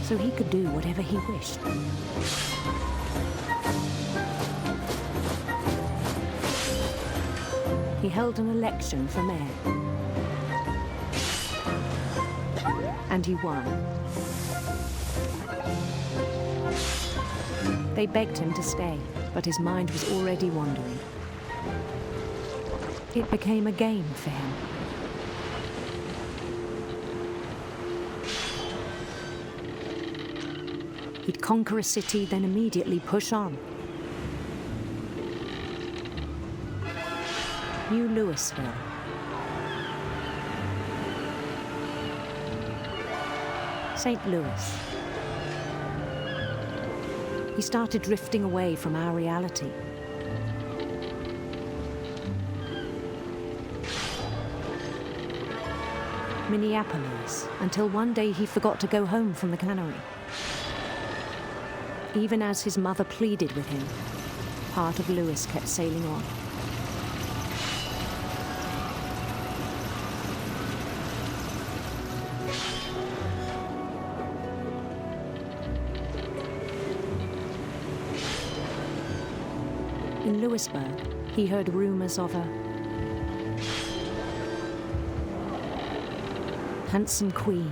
So he could do whatever he wished. He held an election for mayor. And he won. They begged him to stay, but his mind was already wandering. It became a game for him. He'd conquer a city, then immediately push on. New Louisville. St. Louis. He started drifting away from our reality. Minneapolis, until one day he forgot to go home from the cannery. Even as his mother pleaded with him, part of Lewis kept sailing on. In Louisburg, he heard rumors of a handsome queen.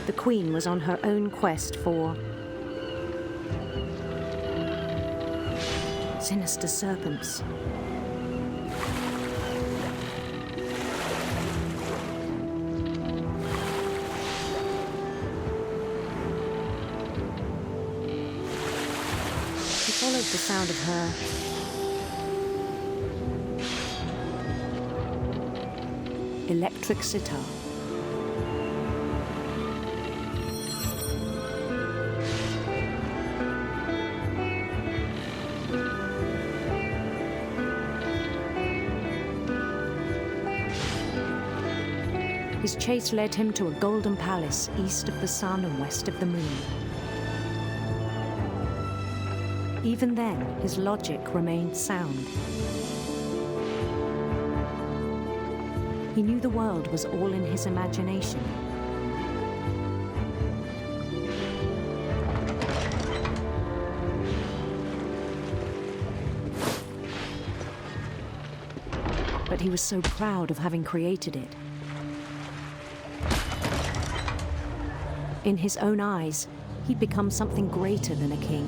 The queen was on her own quest for sinister serpents. He followed the sound of her electric sitar. His chase led him to a golden palace east of the sun and west of the moon. Even then, his logic remained sound. He knew the world was all in his imagination. But he was so proud of having created it. In his own eyes, he'd become something greater than a king.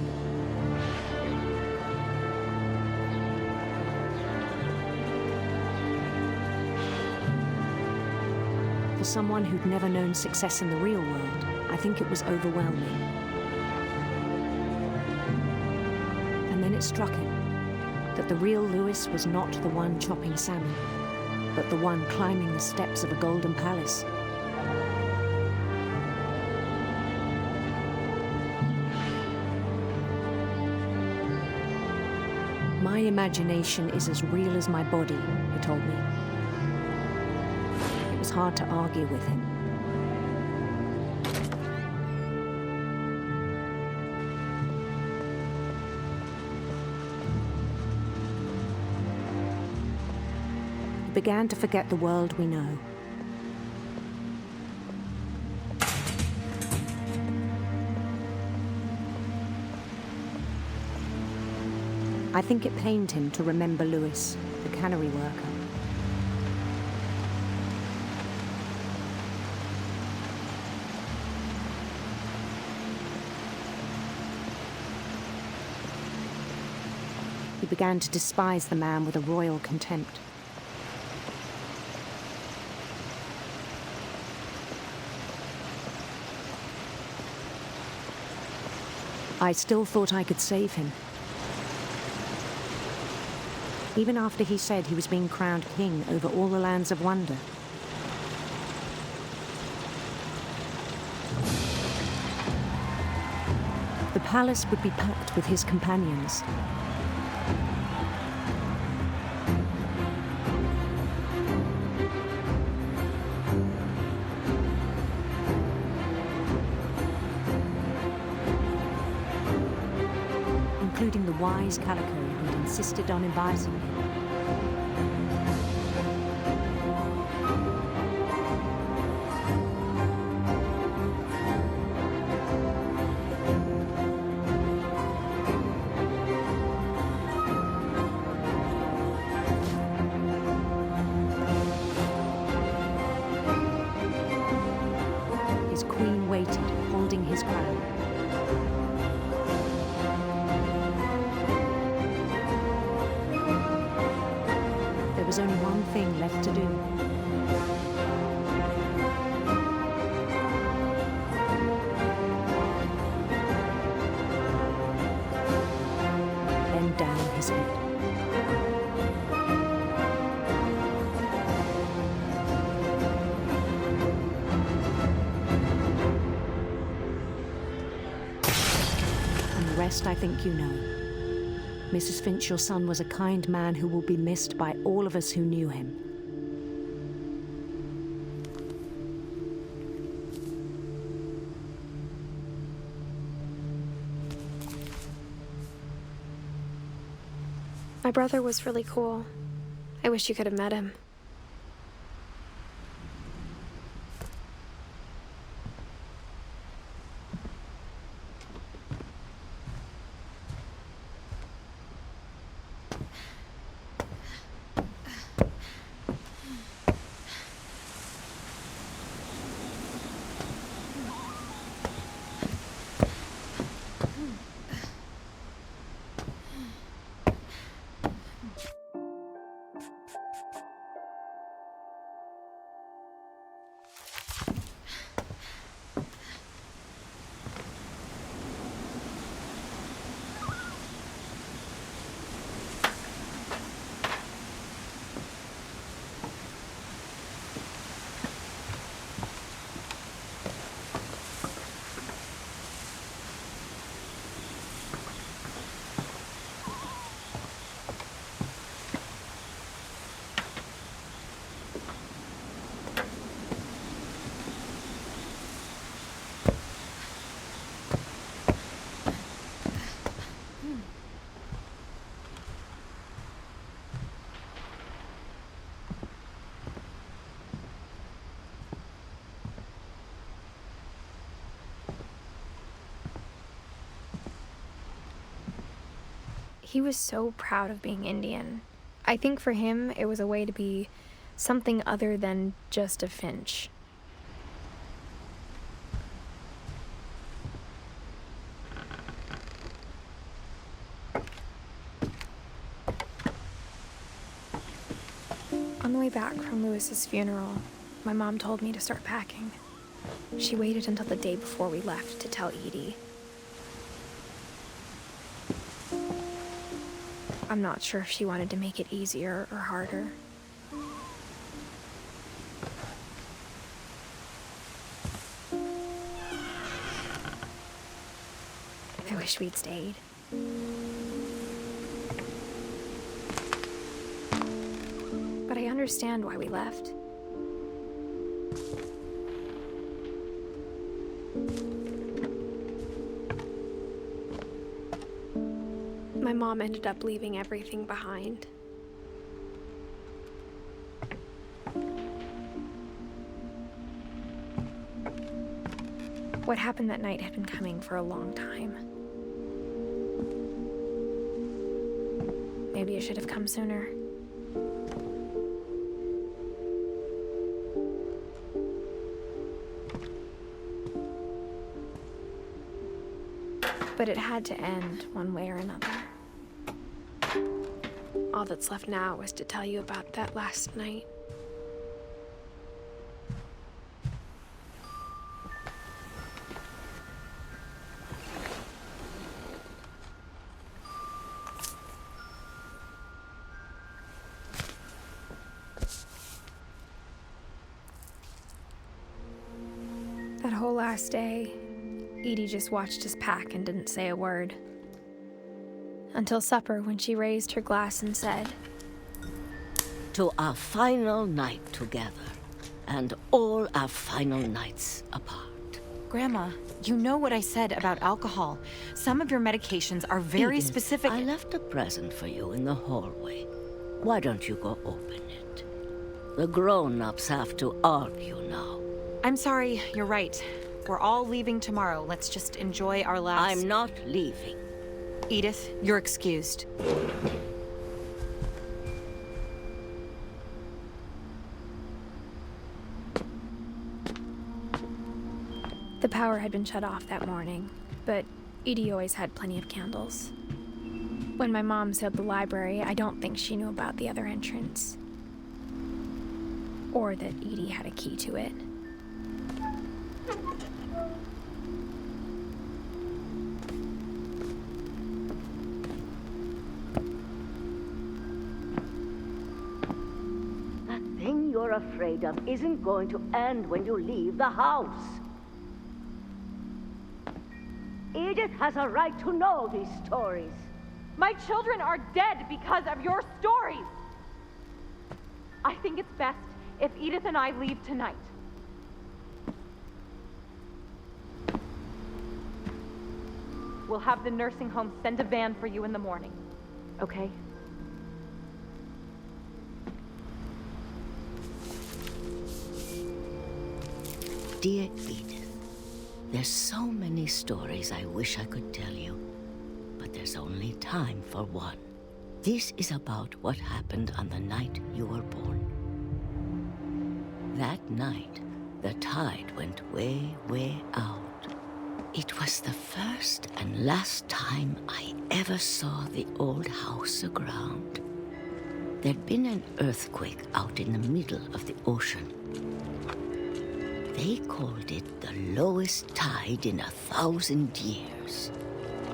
For someone who'd never known success in the real world, I think it was overwhelming. And then it struck him that the real Louis was not the one chopping salmon, but the one climbing the steps of a golden palace. My imagination is as real as my body, he told me. It was hard to argue with him. He began to forget the world we know. I think it pained him to remember Louis, the cannery worker. He began to despise the man with a royal contempt. I still thought I could save him. Even after he said he was being crowned king over all the lands of wonder. The palace would be packed with his companions. Including the wise Calico who'd insisted on advising him. His queen waited, holding his crown. There was only one thing left to do. Bend down his head. And the rest I think you know. Mrs. Finch, your son was a kind man who will be missed by all of us who knew him. My brother was really cool. I wish you could have met him. He was so proud of being Indian. I think for him, it was a way to be something other than just a Finch. On the way back from Lewis's funeral, my mom told me to start packing. She waited until the day before we left to tell Edie. I'm not sure if she wanted to make it easier or harder. I wish we'd stayed. But I understand why we left. My mom ended up leaving everything behind. What happened that night had been coming for a long time. Maybe it should have come sooner. But it had to end one way or another. All that's left now is to tell you about that last night. That whole last day, Edie just watched us pack and didn't say a word. Until supper, when she raised her glass and said, "To our final night together, and all our final nights apart." Grandma, you know what I said about alcohol. Some of your medications are very Edith, specific. I left a present for you in the hallway. Why don't you go open it? The grown-ups have to argue now. I'm sorry, you're right. We're all leaving tomorrow. Let's just enjoy our last... I'm not leaving. Edith, you're excused. The power had been shut off that morning, but Edie always had plenty of candles. When my mom sealed the library, I don't think she knew about the other entrance. Or that Edie had a key to it. You're afraid of isn't going to end when you leave the house. Edith has a right to know these stories. My children are dead because of your stories. I think it's best if Edith and I leave tonight. We'll have the nursing home send a van for you in the morning, okay? Dear Edith, there's so many stories I wish I could tell you, but there's only time for one. This is about what happened on the night you were born. That night, the tide went way, way out. It was the first and last time I ever saw the old house aground. There'd been an earthquake out in the middle of the ocean. They called it the lowest tide in 1,000 years.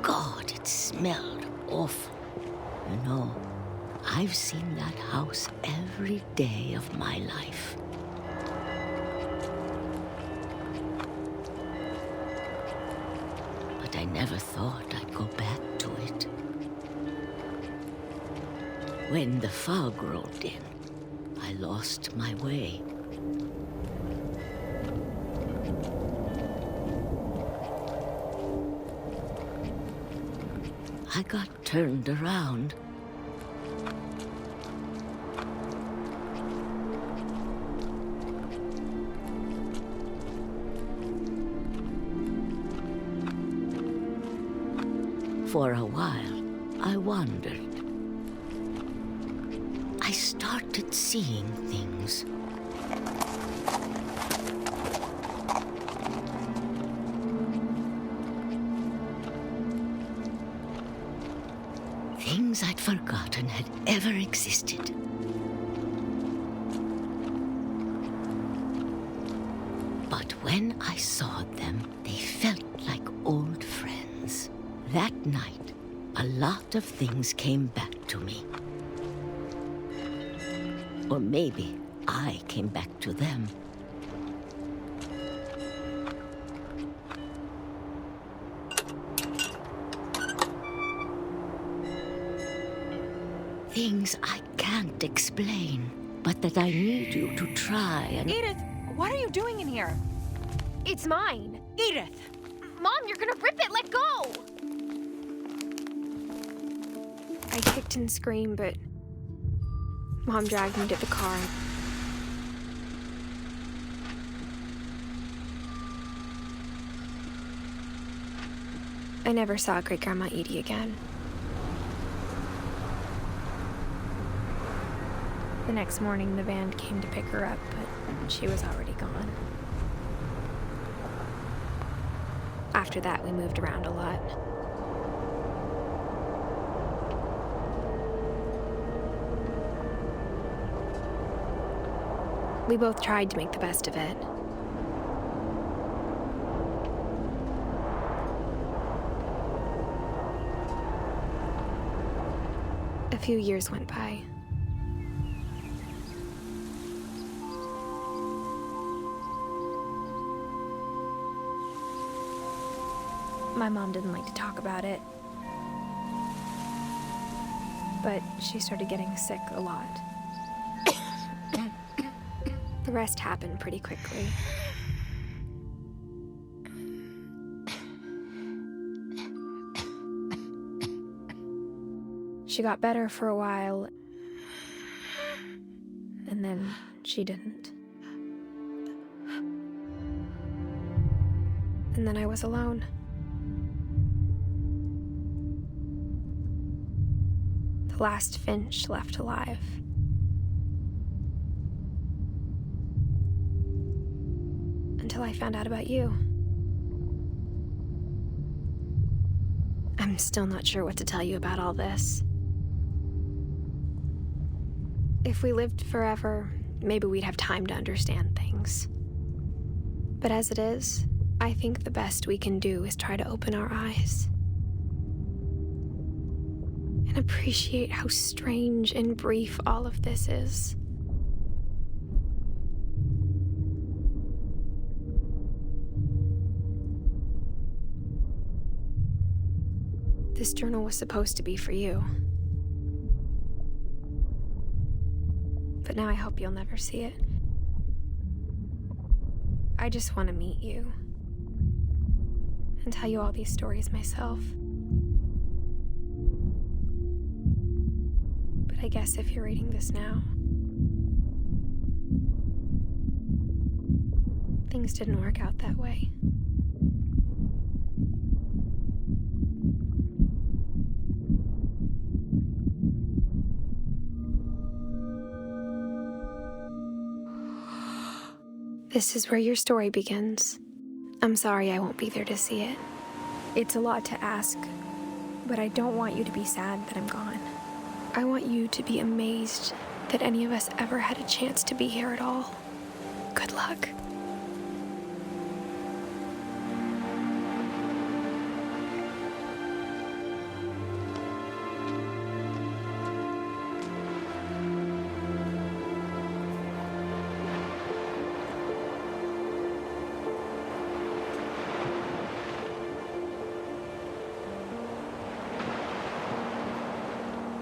God, it smelled awful. You know, I've seen that house every day of my life. But I never thought I'd go back to it. When the fog rolled in, I lost my way. I got turned around. For a while, I wandered. I started seeing things. Things I'd forgotten had ever existed. But when I saw them, they felt like old friends. That night, a lot of things came back to me. Or maybe I came back to them. Things I can't explain, but that I need you to try and... Edith, what are you doing in here? It's mine. Edith! Mom, you're gonna rip it! Let go! I kicked and screamed, but Mom dragged me to the car. I never saw Great-Grandma Edie again. The next morning, the van came to pick her up, but she was already gone. After that, we moved around a lot. We both tried to make the best of it. A few years went by. My mom didn't like to talk about it, but she started getting sick a lot. The rest happened pretty quickly. She got better for a while, and then she didn't. And then I was alone. The last Finch left alive. Until I found out about you. I'm still not sure what to tell you about all this. If we lived forever, maybe we'd have time to understand things. But as it is, I think the best we can do is try to open our eyes. And appreciate how strange and brief all of this is. This journal was supposed to be for you. But now I hope you'll never see it. I just want to meet you and tell you all these stories myself. But I guess if you're reading this now, Things didn't work out that way. This is where your story begins. I'm sorry I won't be there to see it. It's a lot to ask, but I don't want you to be sad that I'm gone. I want you to be amazed that any of us ever had a chance to be here at all. Good luck.